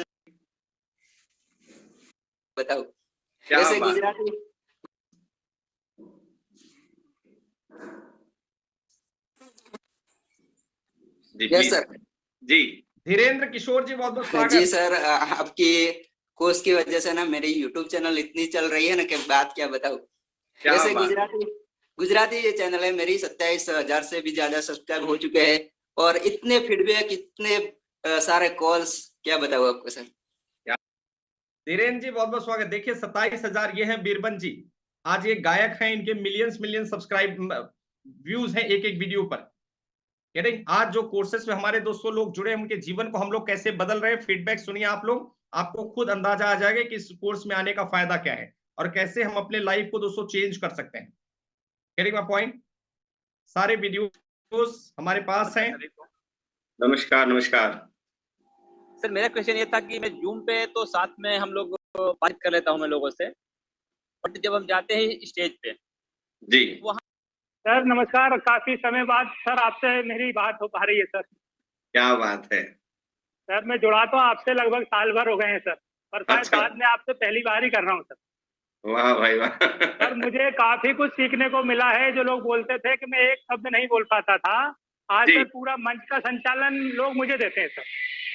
बताओ। क्या वैसे बात? Gujarati yes sir. जी, धीरेन्द्र किशोर जी बहुत बहुत स्वागत। जी सर, आपकी कोर्स की वजह से ना मेरी यूट्यूब चैनल इतनी चल रही है ना कि बात क्या बताऊं। वैसे गुजराती ये चैनल है मेरी, 27,000 से भी ज्यादा सब्सक्राइब हो चुके हैं, और इतने फीडबैक, इतने सारे कॉल्स, क्या बताऊं आपको सर। धीरेन्द्र जी बहुत बहुत स्वागत। देखिए 27,000 ये हैं बीरबल जी, आज ये गायक हैं, इनके मिलियन सब्सक्राइब व्यूज हैं एक एक वीडियो पर। आज जो कोर्सेस में हमारे दोस्तों लोग जुड़े हैं, उनके जीवन को हम लोग कैसे बदल रहे हैं, फीडबैक सुनिए आप लोग, आपको खुद अंदाजा आ जाएगा कि इस कोर्स में आने का फायदा क्या है और कैसे हम अपने लाइफ को दोस्तों चेंज कर सकते हैं। Getting my point? सारे वीडियोस हमारे पास हैं। नमस्कार नमस्कार सर, मेरा क्वेश्चन ये था कि मैं जूम पे तो साथ में हम लोग बात कर लेता हूँ मैं लोगों से, बट जब हम जाते हैं स्टेज पे जी, वहाँ। सर नमस्कार, काफी समय बाद सर आपसे मेरी बात हो पा रही है सर। क्या बात है सर, मैं जुड़ा तो आपसे लगभग साल भर हो गए हैं सर, पर शायद अच्छा। बाद में आपसे पहली बार ही कर रहा हूँ सर। वाह भाई वाह। सर मुझे काफी कुछ सीखने को मिला है। जो लोग बोलते थे कि मैं एक शब्द नहीं बोल पाता था, आज जी। सर पूरा मंच का संचालन लोग मुझे देते हैं सर।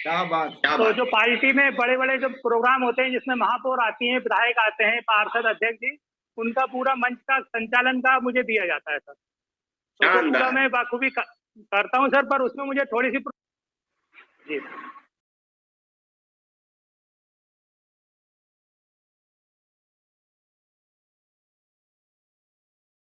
क्या बात, क्या तो बात। जो पार्टी में बड़े बड़े जो प्रोग्राम होते हैं जिसमें महापौर आती हैं, विधायक आते हैं, पार्षद, अध्यक्ष जी, उनका पूरा मंच का संचालन का मुझे दिया जाता है सर। तो वो पूरा मैं बाखूबी करता हूँ सर, पर उसमें मुझे थोड़ी सी जी